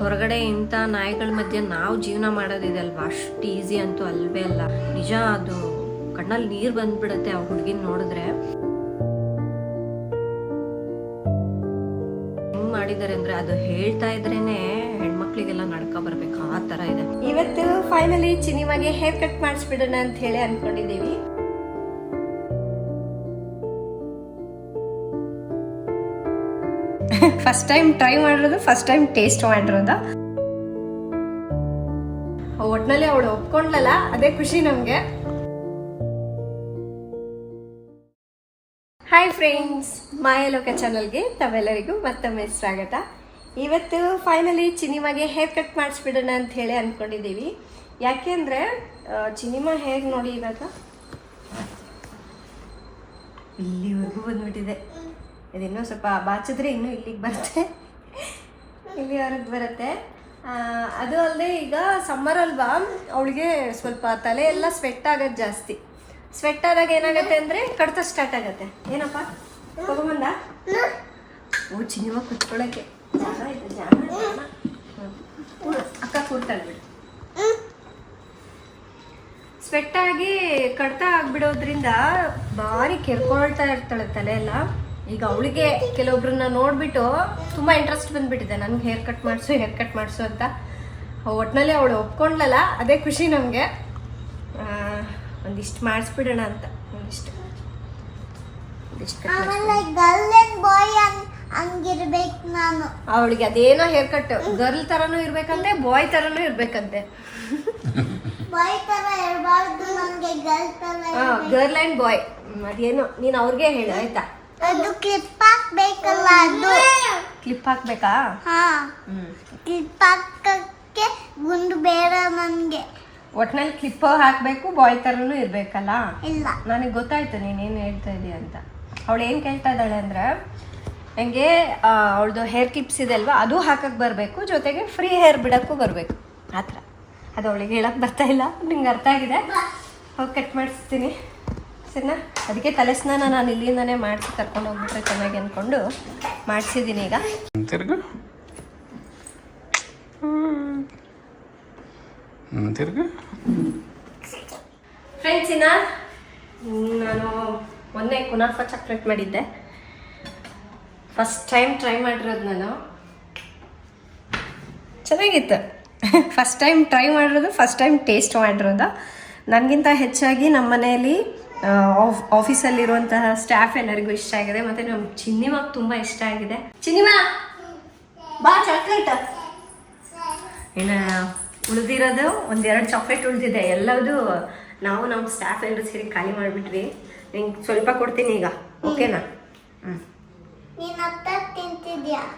ಹೊರಗಡೆ ಇಂಥ ನಾಯಿಗಳ ಮಧ್ಯೆ ನಾವು ಜೀವನ ಮಾಡೋದಿದೆ ಅಲ್ವಾ, ಅಷ್ಟು ಈಸಿ ಅಂತೂ ಅಲ್ವೇ ಅಲ್ಲ. ನಿಜ, ಅದು ಕಣ್ಣಲ್ಲಿ ನೀರು ಬಂದ್ಬಿಡುತ್ತೆ ಆ ಹುಡುಗಿನ ನೋಡಿದ್ರೆ. ಹೆಂಗ್ ಮಾಡಿದ್ದಾರೆ ಅಂದ್ರೆ ಅದು ಹೇಳ್ತಾ ಇದ್ರೇನೆ ಹೆಣ್ಮಕ್ಳಿಗೆಲ್ಲ ನಡ್ಕ ಬರ್ಬೇಕು, ಆ ತರ ಇದೆ. ಇವತ್ತು ಫೈನಲಿ ಚಿನಿಮಾಗೆ ಹೇರ್ ಕಟ್ ಮಾಡಿಸ್ಬಿಡೋಣ ಅಂತ ಹೇಳಿ ಅನ್ಕೊಂಡಿದೀವಿ. ಫಸ್ಟ್ ಟೈಮ್ ಟ್ರೈ ಮಾಡಿರೋದು, ಫಸ್ಟ್ ಟೈಮ್ ಟೇಸ್ಟ್ ಮಾಡಿರೋದು. ಒಟ್ನಲ್ಲಿ ಅವಳು ಒಪ್ಕೊಂಡ್ಲಲ್ಲ, ಅದೇ ಖುಷಿ ನಮ್ಗೆ. ಹಾಯ್ ಫ್ರೆಂಡ್ಸ್, ಮಾಯಲೋಕ ಚಾನಲ್ಗೆ ತಾವೆಲ್ಲರಿಗೂ ಮತ್ತೊಮ್ಮೆ ಸ್ವಾಗತ. ಇವತ್ತು ಫೈನಲಿ ಚಿನಿಮಾಗೆ ಹೇರ್ ಕಟ್ ಮಾಡಿಸ್ಬಿಡೋಣ ಅಂತ ಹೇಳಿ ಅನ್ಕೊಂಡಿದ್ದೀವಿ. ಯಾಕೆ ಅಂದರೆ ಚಿನಿಮಾ ಹೇರ್ ನೋಡಿ ಇವಾಗ ಇಲ್ಲಿವರೆಗೂ ಬಂದ್ಬಿಟ್ಟಿದೆ. ಇದಿನ್ನೂ ಸ್ವಲ್ಪ ಬಾಚಿದ್ರೆ ಇನ್ನೂ ಇಲ್ಲಿಗೆ ಬರುತ್ತೆ, ಇಲ್ಲಿವರೆಗೆ ಬರುತ್ತೆ. ಅದು ಅಲ್ಲದೆ ಈಗ ಸಮ್ಮರ್ ಅಲ್ವಾ, ಅವಳಿಗೆ ಸ್ವಲ್ಪ ತಲೆ ಎಲ್ಲ ಸ್ವೆಟ್ ಆಗೋದು ಜಾಸ್ತಿ. ಸ್ವೆಟ್ ಆದಾಗ ಏನಾಗುತ್ತೆ ಅಂದರೆ ಕಡ್ತ ಸ್ಟಾರ್ಟ್ ಆಗುತ್ತೆ. ಏನಪ್ಪ ತಗೊಂಬಂದ? ಓ, ಚಿನಿಮಾ ಕುತ್ಕೊಳ್ಳೋಕ್ಕೆ ಜಾಗ ಇದೆ, ಜಾಗ. ಅಕ್ಕ ಕೂರ್ತಾಳೆ ಬಿಡು. ಸ್ವೆಟ್ ಆಗಿ ಕಡ್ತ ಆಗಿಬಿಡೋದ್ರಿಂದ ಭಾರಿ ಕೆರ್ಕೊಳ್ತಾ ಇರ್ತಾಳೆ ತಲೆ ಎಲ್ಲ. ಈಗ ಅವಳಿಗೆ ಕೆಲವೊಬ್ರನ್ನ ನೋಡಿಬಿಟ್ಟು ತುಂಬ ಇಂಟ್ರೆಸ್ಟ್ ಬಂದುಬಿಟ್ಟಿದೆ, ನನಗೆ ಹೇರ್ ಕಟ್ ಮಾಡಿಸು ಅಂತ. ಒಟ್ಟಿನಲ್ಲಿ ಅವಳು ಒಪ್ಕೊಂಡ್ಲಲ್ಲ, ಅದೇ ಖುಷಿ ನಮಗೆ. ಒಂದಿಷ್ಟು ಮಾಡಿಸ್ಬಿಡೋಣ ಅಂತ. ಒಂದಿಷ್ಟು ಅವಳಿಗೆ ಅದೇನೋ ಹೇರ್ ಕಟ್ ಗರ್ಲ್ ಥರನೂ ಇರ್ಬೇಕಂತೆ, ಬಾಯ್ ಥರನೂ ಇರ್ಬೇಕಂತೆ. ಗರ್ಲ್ ಆ್ಯಂಡ್ ಬಾಯ್ ಅದೇನೋ ನೀನು ಅವ್ರಿಗೆ ಹೇಳು ಆಯ್ತಾ. ಅದು ಕ್ಲಿಪ್ ಹಾಕ್ಬೇಕಲ್ಲ, ಅದು ಕ್ಲಿಪ್ ಹಾಕ್ಬೇಕಾ? ಕ್ಲಿಪ್ ಹಾಕಕ್ಕೆ ಗುಂಡು ಬೇಡ ನನ್ಗೆ. ಒಟ್ನಲ್ಲಿ ಕ್ಲಿಪ್ ಹಾಕಬೇಕು, ಬಾಯ್ ಥರನೂ ಇರಬೇಕಲ್ಲ. ಇಲ್ಲ, ನನಗೆ ಗೊತ್ತಾಯ್ತು ನೀನೇನು ಹೇಳ್ತಾ ಇದೀಯ ಅಂತ. ಅವಳು ಏನು ಕೇಳ್ತಾ ಇದ್ದಾಳೆ ಅಂದರೆ, ನನಗೆ ಅವಳದು ಹೇರ್ ಕ್ಲಿಪ್ಸ್ ಇದೆ ಅಲ್ವಾ, ಅದು ಹಾಕಕ್ಕೆ ಬರಬೇಕು, ಜೊತೆಗೆ ಫ್ರೀ ಹೇರ್ ಬಿಡೋಕ್ಕೂ ಬರಬೇಕು, ಆ ಥರ. ಅದು ಅವಳಿಗೆ ಹೇಳಕ್ಕೆ ಬರ್ತಾ ಇಲ್ಲ, ನಿಂಗೆ ಅರ್ಥ ಆಗಿದೆ. ಹೋಗಿ ಕಟ್ ಮಾಡಿಸ್ತೀನಿ ಸರಿನಾ. ಅದಕ್ಕೆ ತಲೆ ಸ್ನಾನ ನಾನು ಇಲ್ಲಿಂದನೇ ಮಾಡಿಸಿ ಕರ್ಕೊಂಡು ಹೋಗ್ಬಿಟ್ರೆ ಚೆನ್ನಾಗಿ ಅಂದ್ಕೊಂಡು ಮಾಡಿಸಿದ್ದೀನಿ. ಈಗ ಫ್ರೆಂಡ್ಸ್, ನಾನು ಮೊನ್ನೆ ಕುನಾಫಾ ಚಾಕ್ಲೇಟ್ ಮಾಡಿದ್ದೆ, ಫಸ್ಟ್ ಟೈಮ್ ಟ್ರೈ ಮಾಡಿರೋದು ನಾನು. ಚೆನ್ನಾಗಿತ್ತು. ಫಸ್ಟ್ ಟೈಮ್ ಟ್ರೈ ಮಾಡಿರೋದು, ಫಸ್ಟ್ ಟೈಮ್ ಟೇಸ್ಟ್ ಮಾಡಿರೋದು. ನನಗಿಂತ ಹೆಚ್ಚಾಗಿ ನಮ್ಮ ಮನೆಯಲ್ಲಿ ಆಫೀಸಲ್ಲಿರುವಂತಹ ಸ್ಟಾಫ್ ಎಲ್ಲರಿಗೂ ಇಷ್ಟ ಆಗಿದೆ, ಮತ್ತು ನಮ್ಮ ಚಿನ್ನಿಮಾಗ ತುಂಬ ಇಷ್ಟ ಆಗಿದೆ. ಚಿನ್ನಿಮಾ ಬಾ, ಚಾಕ್ಲೇಟ್. ಇನ್ನು ಉಳಿದಿರೋದು ಒಂದೆರಡು ಚಾಕ್ಲೇಟ್ ಉಳಿದಿದೆ, ಎಲ್ಲದು ನಾವು ನಮ್ಮ ಸ್ಟಾಫ್ ಎಲ್ಲರೂ ಸೇರಿ ಖಾಲಿ ಮಾಡಿಬಿಟ್ವಿ. ನಿಂಗೆ ಸ್ವಲ್ಪ ಕೊಡ್ತೀನಿ ಈಗ, ಓಕೆನಾ?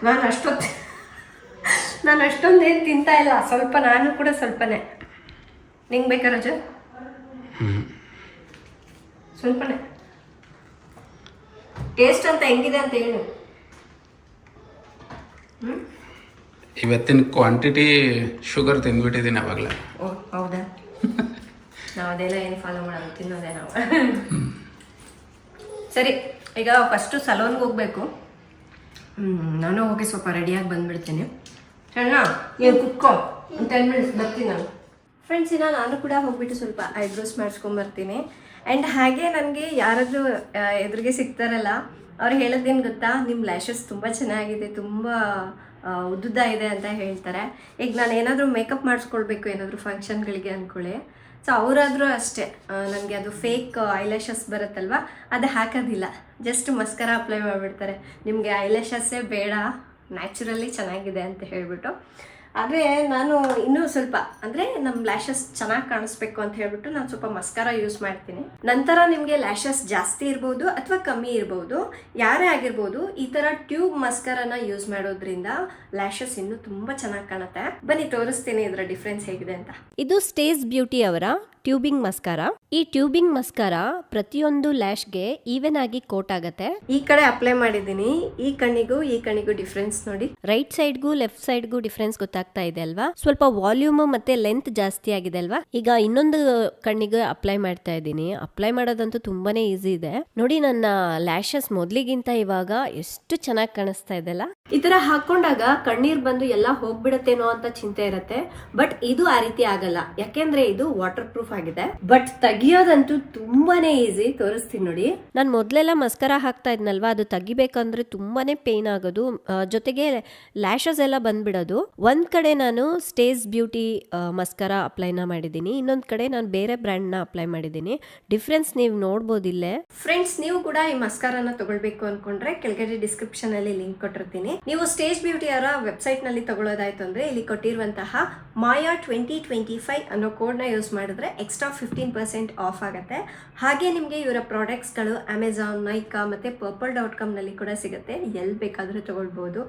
ನಾನು ಅಷ್ಟೊಂದೇನು ತಿಂತಾ ಇಲ್ಲ, ಸ್ವಲ್ಪ, ನಾನು ಕೂಡ ಸ್ವಲ್ಪನೇ. ನಿಂಗೆ ಬೇಕಾ ರಜು? ಸ್ವಲ್ಪನೇ. ಟೇಸ್ಟ್ ಅಂತ ಹೆಂಗಿದೆ ಅಂತ ಹೇಳು. ಇವತ್ತಿನ ಕ್ವಾಂಟಿಟಿ ಶುಗರ್ ತಿಂದ್ಬಿಟ್ಟಿದ್ದೀನಿ ಅವಾಗಲೇ. ಓ ಹೌದಾ? ನಾವು ಅದೆಲ್ಲ ಏನು ಫಾಲೋ ಮಾಡೋದು, ತಿನ್ನೋದೇ ನಾವು. ಸರಿ, ಈಗ ಫಸ್ಟು ಸಲೂನ್ಗೆ ಹೋಗ್ಬೇಕು. ನಾನು ಹೋಗಿ ಸ್ವಲ್ಪ ರೆಡಿಯಾಗಿ ಬಂದ್ಬಿಡ್ತೀನಿ. ಅಣ್ಣ ನೀವು ಕುತ್ಕೋ, 10 ಮಿನಿಟ್ಸ್ ಬರ್ತೀನಿ ನಾನು. ಫ್ರೆಂಡ್ಸ್, ನಾನು ಕೂಡ ಹೋಗ್ಬಿಟ್ಟು ಸ್ವಲ್ಪ ಐಬ್ರೋಸ್ ಮಾಡಿಸ್ಕೊಂಬರ್ತೀನಿ. ಆ್ಯಂಡ್ ಹಾಗೆ ನನಗೆ ಯಾರಾದರೂ ಎದುರಿಗೆ ಸಿಗ್ತಾರಲ್ಲ, ಅವ್ರು ಹೇಳೋದೇನು ಗೊತ್ತಾ, ನಿಮ್ಮ ಲ್ಯಾಶಸ್ ತುಂಬ ಚೆನ್ನಾಗಿದೆ, ತುಂಬ ಉದ್ದುದ್ದ ಇದೆ ಅಂತ ಹೇಳ್ತಾರೆ. ಈಗ ನಾನು ಏನಾದರೂ ಮೇಕಪ್ ಮಾಡಿಸ್ಕೊಳ್ಬೇಕು ಏನಾದರೂ ಫಂಕ್ಷನ್ಗಳಿಗೆ ಅಂದ್ಕೊಳ್ಳಿ, ಸೊ ಅವರಾದರೂ ಅಷ್ಟೇ, ನನಗೆ ಅದು ಫೇಕ್ ಐಲ್ಯಾಶಸ್ ಬರುತ್ತಲ್ವ, ಅದು ಹಾಕೋದಿಲ್ಲ, ಜಸ್ಟ್ ಮಸ್ಕರ ಅಪ್ಲೈ ಮಾಡಿಬಿಡ್ತಾರೆ. ನಿಮಗೆ ಐಲ್ಯಾಶಸ್ಸೇ ಬೇಡ, ನ್ಯಾಚುರಲಿ ಚೆನ್ನಾಗಿದೆ ಅಂತ ಹೇಳಿಬಿಟ್ಟು. ಆದರೆ ನಾನು ಇನ್ನೂ ಸ್ವಲ್ಪ ಅಂದರೆ ನಮ್ಮ ಲ್ಯಾಶಸ್ ಚೆನ್ನಾಗಿ ಕಾಣಿಸ್ಬೇಕು ಅಂತ ಹೇಳ್ಬಿಟ್ಟು ನಾನು ಸ್ವಲ್ಪ ಮಸ್ಕಾರ ಯೂಸ್ ಮಾಡ್ತೀನಿ. ನಂತರ ನಿಮಗೆ ಲ್ಯಾಶಸ್ ಜಾಸ್ತಿ ಇರ್ಬೋದು ಅಥವಾ ಕಮ್ಮಿ ಇರ್ಬೋದು, ಯಾರೇ ಆಗಿರ್ಬೋದು, ಈ ಥರ ಟ್ಯೂಬ್ ಮಸ್ಕರನ ಯೂಸ್ ಮಾಡೋದ್ರಿಂದ ಲ್ಯಾಶಸ್ ಇನ್ನೂ ತುಂಬ ಚೆನ್ನಾಗಿ ಕಾಣುತ್ತೆ. ಬನ್ನಿ ತೋರಿಸ್ತೀನಿ ಇದರ ಡಿಫ್ರೆನ್ಸ್ ಹೇಗಿದೆ ಅಂತ. ಇದು ಸ್ಟೇಜ್ ಬ್ಯೂಟಿ ಅವರ ಟ್ಯೂಬಿಂಗ್ ಮಸ್ಕಾರ. ಈ ಟ್ಯೂಬಿಂಗ್ ಮಸ್ಕಾರ ಪ್ರತಿಯೊಂದು ಲ್ಯಾಶ್ಗೆ ಈವನ್ ಆಗಿ ಕೋಟ್ ಆಗತ್ತೆ. ಈ ಕಡೆ ಅಪ್ಲೈ ಮಾಡಿದ್ದೀನಿ, ಈ ಕಣ್ಣಿಗೂ ಡಿಫ್ರೆನ್ಸ್ ನೋಡಿ. ರೈಟ್ ಸೈಡ್ಗೂ ಲೆಫ್ಟ್ ಸೈಡ್ಗೂ ಡಿಫ್ರೆನ್ಸ್ ಗೊತ್ತಾಗುತ್ತೆ. ಗೊತ್ತಾಗ್ತಾ ಇದೆ ಅಲ್ವಾ. ಸ್ವಲ್ಪ ವಾಲ್ಯೂಮ್ ಮತ್ತೆ ಲೆಂತ್ ಜಾಸ್ತಿ ಆಗಿದೆ ಅಲ್ವಾ. ಈಗ ಇನ್ನೊಂದು ಕಣ್ಣಿಗೆ ಅಪ್ಲೈ ಮಾಡ್ತಾ ಇದ್ದೀನಿ. ಅಪ್ಲೈ ಮಾಡೋದಂತೂ ತುಂಬಾನೇ ಈಸಿ ಇದೆ ನೋಡಿ. ನನ್ನ ಲ್ಯಾಶಸ್ ಮೊದ್ಲಿಗಿಂತ ಇವಾಗ ಎಷ್ಟು ಚೆನ್ನಾಗಿ ಕಾಣಿಸ್ತಾ ಇದೆಲ್ಲ. ಈ ತರ ಹಾಕೊಂಡಾಗ ಕಣ್ಣೀರ್ ಬಂದು ಎಲ್ಲ ಹೋಗ್ಬಿಡತ್ತೇನೋ ಅಂತ ಚಿಂತೆ ಇರುತ್ತೆ. ಬಟ್ ಇದು ಆ ರೀತಿ ಆಗಲ್ಲ, ಯಾಕೆಂದ್ರೆ ಇದು ವಾಟರ್ ಪ್ರೂಫ್ ಆಗಿದೆ. ಬಟ್ ತೆಗಿಯೋದಂತೂ ತುಂಬಾನೇ ಈಸಿ. ತೋರಿಸ್ತೀನಿ ನೋಡಿ. ನಾನು ಮೊದ್ಲೆಲ್ಲ ಮಸ್ಕರ ಹಾಕ್ತಾ ಇದ್ನಲ್ವಾ, ಅದು ತೆಗಿಬೇಕಂದ್ರೆ ತುಂಬಾನೇ ಪೇನ್ ಆಗೋದು, ಜೊತೆಗೆ ಲ್ಯಾಶಸ್ ಎಲ್ಲ ಬಂದ್ಬಿಡೋದು. ಒಂದ್ ಕಡೆ ನಾನು ಸ್ಟೇಜ್ ಬ್ಯೂಟಿ ಮಸ್ಕರ ಅಪ್ಲೈನ ಮಾಡಿದ್ದೀನಿ, ಇನ್ನೊಂದ್ ಕಡೆ ನಾನು ಬೇರೆ ಬ್ರ್ಯಾಂಡ್ ನ ಅಪ್ಲೈ ಮಾಡಿದ್ದೀನಿ. ಡಿಫ್ರೆನ್ಸ್ ನೀವು ನೋಡ್ಬೋದಿಲ್ಲೇ. ಫ್ರೆಂಡ್ಸ್, ನೀವು ಕೂಡ ಈ ಮಸ್ಕರನ ತಗೊಳ್ಬೇಕು ಅನ್ಕೊಂಡ್ರೆ ಕೆಳಗಡೆ ಡಿಸ್ಕ್ರಿಪ್ಷನ್ ಅಲ್ಲಿ ಲಿಂಕ್ ಕೊಟ್ಟಿರ್ತೀನಿ. ನೀವು ಸ್ಟೇಜ್ ಬ್ಯೂಟಿ ಅವರ ವೆಬ್ಸೈಟ್ ನಲ್ಲಿ ತಗೊಳ್ಳೋದಾಯ್ತು ಅಂದ್ರೆ ಇಲ್ಲಿ ಕೊಟ್ಟಿರುವಂತಹ ಮಾಯಾ 2025 ಅನ್ನೋ ಕೋಡ್ ನ ಯೂಸ್ ಮಾಡಿದ್ರೆ ಎಕ್ಸ್ಟ್ರಾ 15% ಆಫ್ ಆಗುತ್ತೆ. ಹಾಗೆ ನಿಮಗೆ ಇವರ ಪ್ರಾಡಕ್ಟ್ಸ್ ಗಳು ಅಮೆಝಾನ್, ನೈಕಾ ಮತ್ತೆ purple.com ನಲ್ಲಿ ಕೂಡ ಸಿಗುತ್ತೆ. ಎಲ್ಲಿ ಬೇಕಾದ್ರೂ ತಗೊಳ್ಬಹುದು.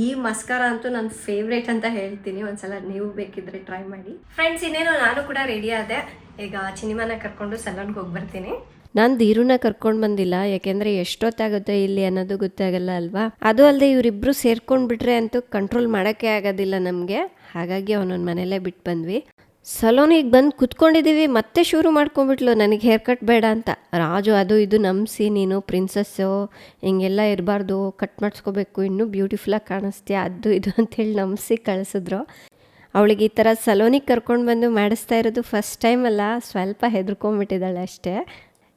ಈ ಮಸ್ಕರ ಅಂತೂ ನನ್ನ ಫೇವ್ರೇಟ್ ಅಂತ ಹೇಳ್ತೀನಿ. ಒಂದ್ಸಲ ನೀವು ಬೇಕಿದ್ರೆ ಟ್ರೈ ಮಾಡಿ. ಫ್ರೆಂಡ್ಸ್, ಇನ್ನೇನು ನಾನು ಕೂಡ ರೆಡಿ ಆದೆ. ಈಗ ಸಿನಿಮಾನ ಕರ್ಕೊಂಡು ಸಲೂನ್ಗೆ ಹೋಗಿ ಬರ್ತೀನಿ. ನಾನು ಧೀರುನ ಕರ್ಕೊಂಡು ಬಂದಿಲ್ಲ, ಯಾಕೆಂದ್ರೆ ಎಷ್ಟೊತ್ತಾಗುತ್ತೆ ಇಲ್ಲಿ ಅನ್ನೋದು ಗೊತ್ತಾಗಲ್ಲ ಅಲ್ವಾ. ಅದು ಅಲ್ಲದೆ ಇವರಿಬ್ರು ಸೇರ್ಕೊಂಡ್ಬಿಟ್ರೆ ಅಂತೂ ಕಂಟ್ರೋಲ್ ಮಾಡೋಕ್ಕೆ ಆಗೋದಿಲ್ಲ ನಮಗೆ. ಹಾಗಾಗಿ ಅವನೊಂದು ಮನೇಲೇ ಬಿಟ್ಟು ಬಂದ್ವಿ. ಸಲೂನಿಗೆ ಬಂದು ಕುತ್ಕೊಂಡಿದ್ದೀವಿ, ಮತ್ತೆ ಶುರು ಮಾಡ್ಕೊಂಡ್ಬಿಟ್ಲು ನನಗೆ ಹೇರ್ ಕಟ್ ಬೇಡ ಅಂತ. ರಾಜು ಅದು ಇದು ನಂಬಿಸಿ, ನೀನು ಪ್ರಿನ್ಸಸ್ಸು, ಹಿಂಗೆಲ್ಲ ಇರಬಾರ್ದು, ಕಟ್ ಮಾಡಿಸ್ಕೋಬೇಕು, ಇನ್ನೂ ಬ್ಯೂಟಿಫುಲ್ಲಾಗಿ ಕಾಣಿಸ್ತೀಯ, ಅದು ಇದು ಅಂತೇಳಿ ನಂಬಿಸಿ ಕಳಿಸಿದ್ರು. ಅವಳಿಗೆ ಈ ಥರ ಸಲೂನಿಗೆ ಕರ್ಕೊಂಡು ಬಂದು ಮಾಡಿಸ್ತಾ ಇರೋದು ಫಸ್ಟ್ ಟೈಮ್ ಅಲ್ಲ, ಸ್ವಲ್ಪ ಹೆದರ್ಕೊಂಡ್ಬಿಟ್ಟಿದ್ದಾಳೆ ಅಷ್ಟೇ.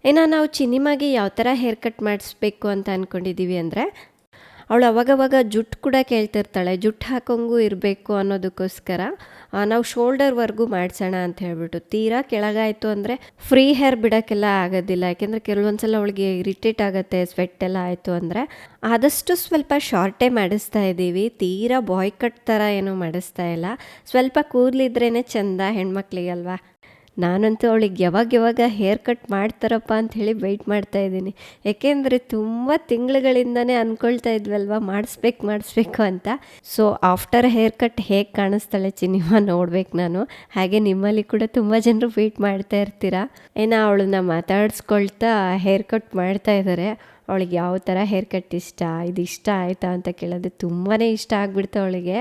ಇನ್ನು ನಾವು ಚಿನಿಮಾಗೆ ಯಾವ ಥರ ಹೇರ್ ಕಟ್ ಮಾಡಿಸ್ಬೇಕು ಅಂತ ಅಂದ್ಕೊಂಡಿದ್ದೀವಿ ಅಂದರೆ, ಅವಳು ಅವಾಗವಾಗ ಜುಟ್ಟು ಕೂಡ ಕೇಳ್ತಿರ್ತಾಳೆ, ಜುಟ್ಟು ಹಾಕೋಂಗೂ ಇರಬೇಕು ಅನ್ನೋದಕ್ಕೋಸ್ಕರ ನಾವು ಶೋಲ್ಡರ್ವರೆಗೂ ಮಾಡಿಸೋಣ ಅಂತ ಹೇಳ್ಬಿಟ್ಟು. ತೀರಾ ಕೆಳಗಾಯಿತು ಅಂದರೆ ಫ್ರೀ ಹೇರ್ ಬಿಡೋಕ್ಕೆಲ್ಲ ಆಗೋದಿಲ್ಲ, ಯಾಕೆಂದರೆ ಕೆಲವೊಂದ್ಸಲ ಅವಳಿಗೆ ಇರಿಟೇಟ್ ಆಗುತ್ತೆ ಸ್ವೆಟ್ ಎಲ್ಲ ಆಯಿತು ಅಂದರೆ. ಆದಷ್ಟು ಸ್ವಲ್ಪ ಶಾರ್ಟೇ ಮಾಡಿಸ್ತಾ ಇದ್ದೀವಿ, ತೀರಾ ಬಾಯ್ ಕಟ್ ಥರ ಏನೂ ಮಾಡಿಸ್ತಾ ಇಲ್ಲ. ಸ್ವಲ್ಪ ಕೂದಲಿದ್ರೇ ಚೆಂದ ಹೆಣ್ಮಕ್ಳಿಗೆ ಅಲ್ವಾ. ನಾನಂತೂ ಅವಳಿಗೆ ಯಾವಾಗ ಹೇರ್ ಕಟ್ ಮಾಡ್ತಾರಪ್ಪ ಅಂಥೇಳಿ ವೆಯ್ಟ್ ಮಾಡ್ತಾ ಇದ್ದೀನಿ. ಏಕೆಂದರೆ ತುಂಬ ತಿಂಗಳುಗಳಿಂದನೇ ಅಂದ್ಕೊಳ್ತಾ ಇದ್ವಲ್ವ ಮಾಡಿಸ್ಬೇಕು ಅಂತ. ಸೊ ಆಫ್ಟರ್ ಹೇರ್ ಕಟ್ ಹೇಗೆ ಕಾಣಿಸ್ತಾಳೆ ಸಿನಿಮಾ ನೋಡ್ಬೇಕು ನಾನು. ಹಾಗೆ ನಿಮ್ಮಲ್ಲಿ ಕೂಡ ತುಂಬ ಜನರು ವೆಯ್ಟ್ ಮಾಡ್ತಾ ಇರ್ತೀರಾ. ಏನೋ ಅವಳನ್ನ ಮಾತಾಡಿಸ್ಕೊಳ್ತಾ ಹೇರ್ ಕಟ್ ಮಾಡ್ತಾ ಇದ್ದಾರೆ. ಅವಳಿಗೆ ಯಾವ ಥರ ಹೇರ್ ಕಟ್ ಇಷ್ಟ, ಇದು ಇಷ್ಟ ಆಯಿತಾ ಅಂತ ಕೇಳೋದು ತುಂಬಾ ಇಷ್ಟ ಆಗಿಬಿಡ್ತು ಅವಳಿಗೆ.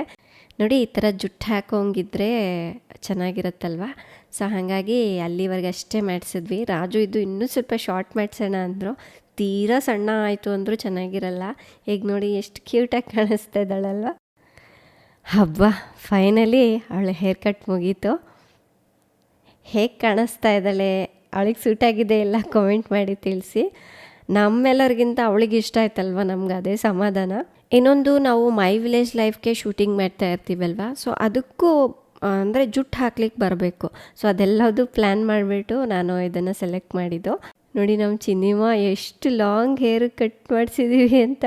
ನೋಡಿ, ಈ ಥರ ಜುಟ್ಟು ಹಾಕೋಂಗಿದ್ರೆ ಚೆನ್ನಾಗಿರುತ್ತಲ್ವ. ಸೊ ಹಾಗಾಗಿ ಅಲ್ಲಿವರೆಗೆ ಅಷ್ಟೇ ಮಾಡಿಸಿದ್ವಿ. ರಾಜು ಇದು ಇನ್ನೂ ಸ್ವಲ್ಪ ಶಾರ್ಟ್ ಮಾಡಿಸೋಣ ಅಂದರು. ತೀರಾ ಸಣ್ಣ ಆಯಿತು ಅಂದರೂ ಚೆನ್ನಾಗಿರಲ್ಲ. ಈಗ ನೋಡಿ ಎಷ್ಟು ಕ್ಯೂಟಾಗಿ ಕಾಣಿಸ್ತಾ ಇದ್ದಾಳಲ್ವ. ಹಬ್ಬ, ಫೈನಲಿ ಅವಳ ಹೇರ್ ಕಟ್ ಮುಗೀತು. ಹೇಗೆ ಕಾಣಿಸ್ತಾ ಇದ್ದಾಳೆ, ಅವಳಿಗೆ ಸೂಟಾಗಿದೆ ಎಲ್ಲ ಕಾಮೆಂಟ್ ಮಾಡಿ ತಿಳಿಸಿ. ನಮ್ಮೆಲ್ಲರಿಗಿಂತ ಅವಳಿಗೆ ಇಷ್ಟ ಆಯ್ತಲ್ವ, ನಮ್ಗೆ ಅದೇ ಸಮಾಧಾನ. ಇನ್ನೊಂದು, ನಾವು ಮೈ ವಿಲೇಜ್ ಲೈಫ್ಗೆ ಶೂಟಿಂಗ್ ಮಾಡ್ತಾ ಇರ್ತೀವಲ್ವ, ಸೊ ಅದಕ್ಕೂ ಅಂದರೆ ಜುಟ್ಟು ಹಾಕ್ಲಿಕ್ಕೆ ಬರಬೇಕು. ಸೊ ಅದೆಲ್ಲದು ಪ್ಲ್ಯಾನ್ ಮಾಡಿಬಿಟ್ಟು ನಾನು ಇದನ್ನು ಸೆಲೆಕ್ಟ್ ಮಾಡಿದ್ದು. ನೋಡಿ, ನಮ್ಮ ಚಿನಿಮಾ ಎಷ್ಟು ಲಾಂಗ್ ಹೇರ್ ಕಟ್ ಮಾಡಿಸಿದ್ದೀವಿ ಅಂತ.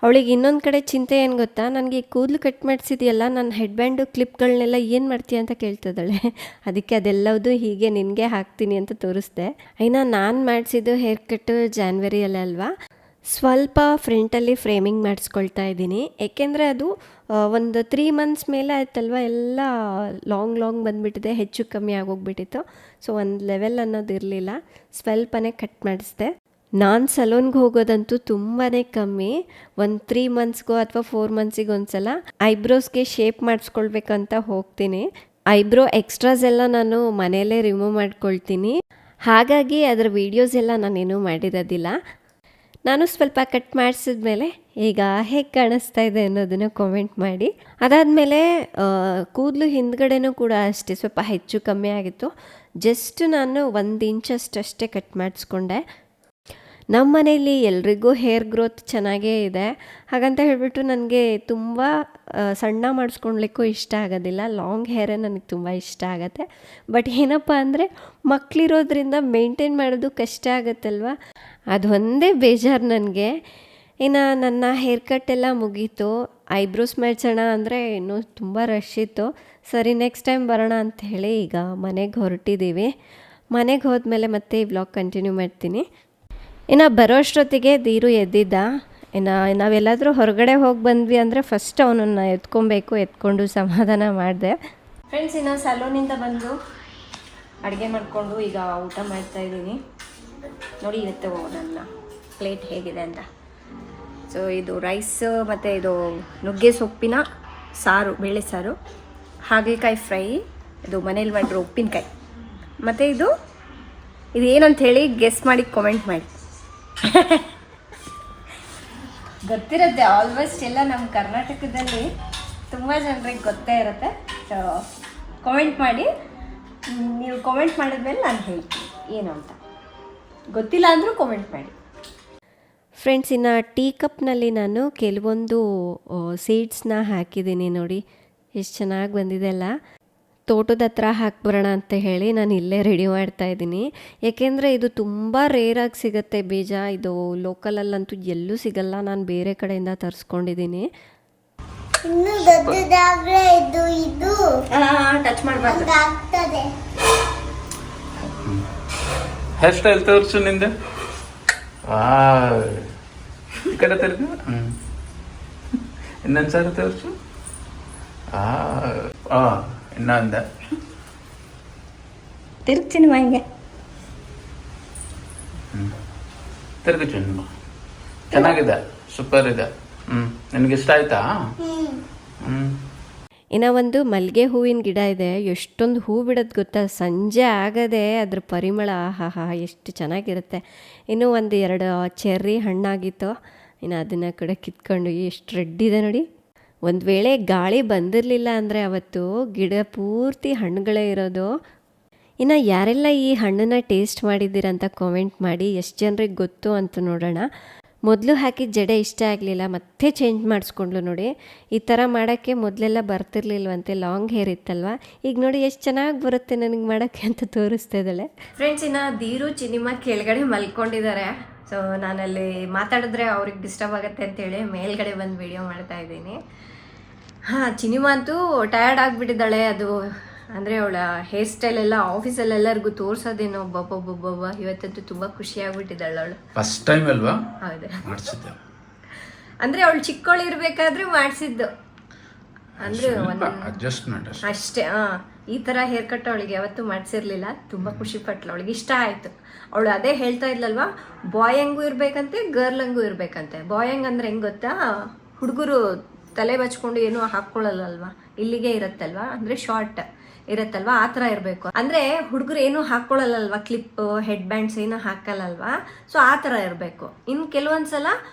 ಅವಳಿಗೆ ಇನ್ನೊಂದು ಕಡೆ ಚಿಂತೆ ಏನು ಗೊತ್ತಾ, ನನಗೆ ಕೂದಲು ಕಟ್ ಮಾಡಿಸಿದೆಯಲ್ಲ, ನನ್ನ ಹೆಡ್ ಬ್ಯಾಂಡು ಕ್ಲಿಪ್ಗಳನ್ನೆಲ್ಲ ಏನು ಮಾಡ್ತೀಯ ಅಂತ ಕೇಳ್ತಿದ್ದಾಳೆ. ಅದಕ್ಕೆ ಅದೆಲ್ಲವುದು ಹೀಗೆ ನಿನಗೆ ಹಾಕ್ತೀನಿ ಅಂತ ತೋರಿಸ್ದೆ. ಇನ್ನು ನಾನು ಮಾಡಿಸಿದ್ದು ಹೇರ್ ಕಟ್ಟು ಜಾನ್ವರಿಯಲ್ಲ ಅಲ್ವಾ. ಸ್ವಲ್ಪ ಫ್ರಂಟಲ್ಲಿ ಫ್ರೇಮಿಂಗ್ ಮಾಡಿಸ್ಕೊಳ್ತಾ ಇದ್ದೀನಿ, ಏಕೆಂದರೆ ಅದು ಒಂದು 3 months ಮೇಲೆ ಆಯ್ತಲ್ವ, ಎಲ್ಲ ಲಾಂಗ್ ಬಂದುಬಿಟ್ಟಿದೆ, ಹೆಚ್ಚು ಕಮ್ಮಿ ಆಗೋಗ್ಬಿಟ್ಟಿತ್ತು. ಸೊ ಒಂದು ಲೆವೆಲ್ ಅನ್ನೋದು ಇರಲಿಲ್ಲ, ಸ್ವಲ್ಪನೇ ಕಟ್ ಮಾಡಿಸ್ದೆ. ನಾನು ಸಲೂನ್ಗೆ ಹೋಗೋದಂತೂ ತುಂಬಾ ಕಮ್ಮಿ. ಒಂದು 3 monthsಗೋ ಅಥವಾ 4 monthsಗೆ ಒಂದ್ಸಲ ಐಬ್ರೋಸ್ಗೆ ಶೇಪ್ ಮಾಡಿಸ್ಕೊಳ್ಬೇಕಂತ ಹೋಗ್ತೀನಿ. ಐಬ್ರೋ ಎಕ್ಸ್ಟ್ರಾಸ್ ಎಲ್ಲ ನಾನು ಮನೆಯಲ್ಲೇ ರಿಮೂವ್ ಮಾಡ್ಕೊಳ್ತೀನಿ. ಹಾಗಾಗಿ ಅದರ ವೀಡಿಯೋಸ್ ಎಲ್ಲ ನಾನೇನೂ ಮಾಡಿರೋದಿಲ್ಲ. ನಾನು ಸ್ವಲ್ಪ ಕಟ್ ಮಾಡಿಸಿದ್ಮೇಲೆ ಈಗ ಹೇಗೆ ಕಾಣಿಸ್ತಾ ಇದೆ ಅನ್ನೋದನ್ನು ಕಾಮೆಂಟ್ ಮಾಡಿ. ಅದಾದಮೇಲೆ ಕೂದಲು ಹಿಂದ್ಗಡೆನೂ ಕೂಡ ಅಷ್ಟೇ ಸ್ವಲ್ಪ ಹೆಚ್ಚು ಕಮ್ಮಿ ಆಗಿತ್ತು. ಜಸ್ಟ್ ನಾನು 1 inch ಅಷ್ಟೇ ಕಟ್ ಮಾಡಿಸ್ಕೊಂಡೆ. ನಮ್ಮ ಮನೆಯಲ್ಲಿ ಎಲ್ರಿಗೂ ಹೇರ್ ಗ್ರೋತ್ ಚೆನ್ನಾಗೇ ಇದೆ, ಹಾಗಂತ ಹೇಳಿಬಿಟ್ಟು ನನಗೆ ತುಂಬ ಸಣ್ಣ ಮಾಡಿಸ್ಕೊಳ್ಲಿಕ್ಕೂ ಇಷ್ಟ ಆಗೋದಿಲ್ಲ. ಲಾಂಗ್ ಹೇರೇ ನನಗೆ ತುಂಬ ಇಷ್ಟ ಆಗುತ್ತೆ. ಬಟ್ ಏನಪ್ಪ ಅಂದರೆ ಮಕ್ಕಳಿರೋದ್ರಿಂದ ಮೇಂಟೈನ್ ಮಾಡೋದು ಕಷ್ಟ ಆಗುತ್ತಲ್ವ, ಅದು ಒಂದೇ ಬೇಜಾರು ನನಗೆ. ಇನ್ನು ನನ್ನ ಹೇರ್ ಕಟ್ ಎಲ್ಲ ಮುಗೀತು. ಐಬ್ರೋಸ್ ಮಾಡಿಸೋಣ ಅಂದರೆ ಇನ್ನೂ ತುಂಬ ರಶ್ ಇತ್ತು. ಸರಿ, ನೆಕ್ಸ್ಟ್ ಟೈಮ್ ಬರೋಣ ಅಂಥೇಳಿ ಈಗ ಮನೆಗೆ ಹೊರಟಿದ್ದೀವಿ. ಮನೆಗೆ ಹೋದ್ಮೇಲೆ ಮತ್ತೆ ಈ ವ್ಲಾಗ್ ಕಂಟಿನ್ಯೂ ಮಾಡ್ತೀನಿ. ಇನ್ನು ಬರೋ ಅಷ್ಟೊತ್ತಿಗೆ ಧೀರು ಎದ್ದಿದ್ದ. ಇನ್ನು ನಾವೆಲ್ಲಾದರೂ ಹೊರಗಡೆ ಹೋಗಿ ಬಂದ್ವಿ ಅಂದರೆ ಫಸ್ಟ್ ಅವನನ್ನು ಎತ್ಕೊಂಡು ಸಮಾಧಾನ ಮಾಡಿದೆ. ಫ್ರೆಂಡ್ಸ್, ಇನ್ನು ಸಲೂನಿಂದ ಬಂದು ಅಡುಗೆ ಮಾಡಿಕೊಂಡು ಈಗ ಊಟ ಮಾಡ್ತಾಯಿದ್ದೀನಿ. ನೋಡಿ ಇವತ್ತು ನನ್ನ ಪ್ಲೇಟ್ ಹೇಗಿದೆ ಅಂತ. ಸೊ ಇದು ರೈಸ್ ಮತ್ತು ಇದು ನುಗ್ಗೆ ಸೊಪ್ಪಿನ ಸಾರು, ಬೇಳೆ ಸಾರು, ಹಾಗಲಕಾಯಿ ಫ್ರೈ, ಇದು ಮನೇಲಿ ಮಾಡಿರೋ ಉಪ್ಪಿನಕಾಯಿ, ಮತ್ತು ಇದು ಏನಂತ ಹೇಳಿ ಗೆಸ್ ಮಾಡಿ ಕಾಮೆಂಟ್ ಮಾಡಿ. ಗೊತ್ತಿರುತ್ತೆ ಆಲ್ಮೋಸ್ಟ್ ಎಲ್ಲ ನಮ್ಮ ಕರ್ನಾಟಕದಲ್ಲಿ ತುಂಬ ಜನರಿಗೆ ಗೊತ್ತೇ ಇರುತ್ತೆ. ಸೊ ಕಾಮೆಂಟ್ ಮಾಡಿ, ನೀವು ಕಾಮೆಂಟ್ ಮಾಡಿದ್ಮೇಲೆ ನಾನು ಹೇಳ್ತೀನಿ ಏನು ಅಂತ. ಗೊತ್ತಿಲ್ಲ ಅಂದರೂ ಕಾಮೆಂಟ್ ಮಾಡಿ. ಫ್ರೆಂಡ್ಸ್, ಇನ್ನು ಟೀ ಕಪ್ನಲ್ಲಿ ನಾನು ಕೆಲವೊಂದು ಸೀಡ್ಸ್ನ ಹಾಕಿದ್ದೀನಿ ನೋಡಿ, ಎಷ್ಟು ಚೆನ್ನಾಗಿ ಬಂದಿದೆ ಅಲ್ಲ. ತೋಟದ ಹತ್ರ ಹಾಕ್ಬರೋಣ ಅಂತ ಹೇಳಿ ನಾನು ಇಲ್ಲೇ ರೆಡಿ ಮಾಡ್ತಾ ಇದ್ದೀನಿ. ಏಕೆಂದರೆ ಇದು ತುಂಬ ರೇರಾಗಿ ಸಿಗುತ್ತೆ ಬೀಜ, ಇದು ಲೋಕಲಲ್ಲಂತೂ ಎಲ್ಲೂ ಸಿಗಲ್ಲ. ನಾನು ಬೇರೆ ಕಡೆಯಿಂದ ತರಿಸ್ಕೊಂಡಿದ್ದೀನಿ. ಇನ್ನು ದೊಡ್ಡದಾಗ್ರೆ ಇದು ಟಚ್ ಮಾಡಬಾರ್ದು, ಆಗ್ತದೆ. ಹೇರ್ ಸ್ಟೈಲ್ ತೋರಿಸು ನಿಂದ. ಈ ಕಡೆ ತಿರ್ಗು. ಇನ್ನೊಂದ್ಸಾರಿ ತೋರಿಸು. ಇನ್ನೊಂದ ತಿರುಗ್ತೀನಿ ಹಿಂಗೆ. ತಿರ್ಗು ಚಿನ್ನ. ಚೆನ್ನಾಗಿದೆ, ಸೂಪರ್ ಇದೆ. ನಿನಗೆ ಇಷ್ಟ ಆಯ್ತಾ? ಇನ್ನು ಒಂದು ಮಲ್ಲಿಗೆ ಹೂವಿನ ಗಿಡ ಇದೆ, ಎಷ್ಟೊಂದು ಹೂ ಬಿಡೋದು ಗೊತ್ತಾ, ಸಂಜೆ ಆಗದೆ ಅದ್ರ ಪರಿಮಳ ಆಹಾ ಎಷ್ಟು ಚೆನ್ನಾಗಿರುತ್ತೆ. ಇನ್ನೂ ಒಂದು 2 ಚೆರ್ರಿ ಹಣ್ಣಾಗಿತ್ತು, ಇನ್ನು ಅದನ್ನು ಕಡೆ ಕಿತ್ಕೊಂಡು ಎಷ್ಟು ರೆಡ್ಡಿದೆ ನೋಡಿ. ಒಂದು ವೇಳೆ ಗಾಳಿ ಬಂದಿರಲಿಲ್ಲ ಅಂದರೆ ಅವತ್ತು ಗಿಡ ಪೂರ್ತಿ ಹಣ್ಣುಗಳೇ ಇರೋದು. ಇನ್ನು ಯಾರೆಲ್ಲ ಈ ಹಣ್ಣನ್ನು ಟೇಸ್ಟ್ ಮಾಡಿದ್ದೀರಂತ ಕಾಮೆಂಟ್ ಮಾಡಿ, ಎಷ್ಟು ಜನರಿಗೆ ಗೊತ್ತು ಅಂತ ನೋಡೋಣ. ಮೊದಲು ಹಾಕಿದ ಜಡೆ ಇಷ್ಟ ಆಗಲಿಲ್ಲ, ಮತ್ತೆ ಚೇಂಜ್ ಮಾಡಿಸ್ಕೊಂಡ್ಲು ನೋಡಿ. ಈ ಥರ ಮಾಡೋಕ್ಕೆ ಮೊದಲೆಲ್ಲ ಬರ್ತಿರ್ಲಿಲ್ವಂತೆ, ಲಾಂಗ್ ಹೇರ್ ಇತ್ತಲ್ವ. ಈಗ ನೋಡಿ ಎಷ್ಟು ಚೆನ್ನಾಗಿ ಬರುತ್ತೆ ನನಗೆ ಮಾಡೋಕ್ಕೆ ಅಂತ ತೋರಿಸ್ತಾ ಇದ್ದಾಳೆ. ಫ್ರೆಂಡ್ಸ್, ಇನ್ನು ದೀರು ಚಿನಿಮಾ ಕೆಳಗಡೆ ಮಲ್ಕೊಂಡಿದ್ದಾರೆ. ಸೊ ನಾನಲ್ಲಿ ಮಾತಾಡಿದ್ರೆ ಅವ್ರಿಗೆ ಡಿಸ್ಟರ್ಬ್ ಆಗುತ್ತೆ ಅಂತೇಳಿ ಮೇಲ್ಗಡೆ ಬಂದು ವಿಡಿಯೋ ಮಾಡ್ತಾ ಇದ್ದೀನಿ. ಚಿನಿಮಾ ಅಂತೂ ಟಯರ್ಡ್ ಆಗಿಬಿಟ್ಟಿದ್ದಾಳೆ. ಅದು ಅಂದರೆ ಅವಳ ಹೇರ್ ಸ್ಟೈಲ್ ಎಲ್ಲ ಆಫೀಸಲ್ಲೆಲ್ಲರಿಗೂ ತೋರ್ಸೋದೇನೋ. ಒಬ್ಬೊಬ್ಬೊಬ್ಬೊಬ್ಬ ಇವತ್ತಂತೂ ತುಂಬ ಖುಷಿ ಆಗ್ಬಿಟ್ಟಿದ್ದಾಳೆ ಅವಳು. ಫಸ್ಟ್ ಟೈಮ್ ಅಲ್ವಾ? ಹೌದು, ಮಾಡಿಸಿದ್ದೆ. ಅಂದರೆ ಅವಳು ಚಿಕ್ಕವಳು ಇರಬೇಕಾದ್ರೆ ಮಾಡಿಸಿದ್ದು, ಅಂದರೆ ಅಡ್ಜಸ್ಟ್ಮೆಂಟ್ ಅಷ್ಟೇ. ಈ ಥರ ಹೇರ್ ಕಟ್ ಅವಳಿಗೆ ಯಾವತ್ತೂ ಮಾಡಿಸಿರ್ಲಿಲ್ಲ. ತುಂಬ ಖುಷಿ ಪಟ್ಲು, ಅವಳಿಗೆ ಇಷ್ಟ ಆಯಿತು. ಅವಳು ಅದೇ ಹೇಳ್ತಾ ಇದ್ಲಲ್ವಾ, ಬಾಯ್ ಹಂಗೂ ಇರಬೇಕಂತೆ, ಗರ್ಲ್ ಹಂಗೂ ಇರಬೇಕಂತೆ. ಬಾಯ್ ಹಂಗೆ ಅಂದರೆ ಹೆಂಗೆ ಗೊತ್ತಾ, ಹುಡುಗರು ತಲೆ ಬಚ್ಕೊಂಡು ಏನೂ ಹಾಕ್ಕೊಳ್ಳಲ್ಲಲ್ವಾ, ಇಲ್ಲಿಗೆ ಇರುತ್ತಲ್ವಾ, ಅಂದರೆ ಶಾರ್ಟ್ ಇರುತ್ತಲ್ವಾ, ಆ ಥರ ಇರಬೇಕು. ಅಂದರೆ ಹುಡುಗರು ಏನೂ ಹಾಕ್ಕೊಳ್ಳಲ್ಲಲ್ವಾ, ಕ್ಲಿಪ್ ಹೆಡ್ ಬ್ಯಾಂಡ್ಸ್ ಏನೂ ಹಾಕಲ್ಲಲ್ವಾ. ಸೊ ಆ ಥರ ಇರಬೇಕು. ಇನ್ನು ಕೆಲವೊಂದ್ಸಲ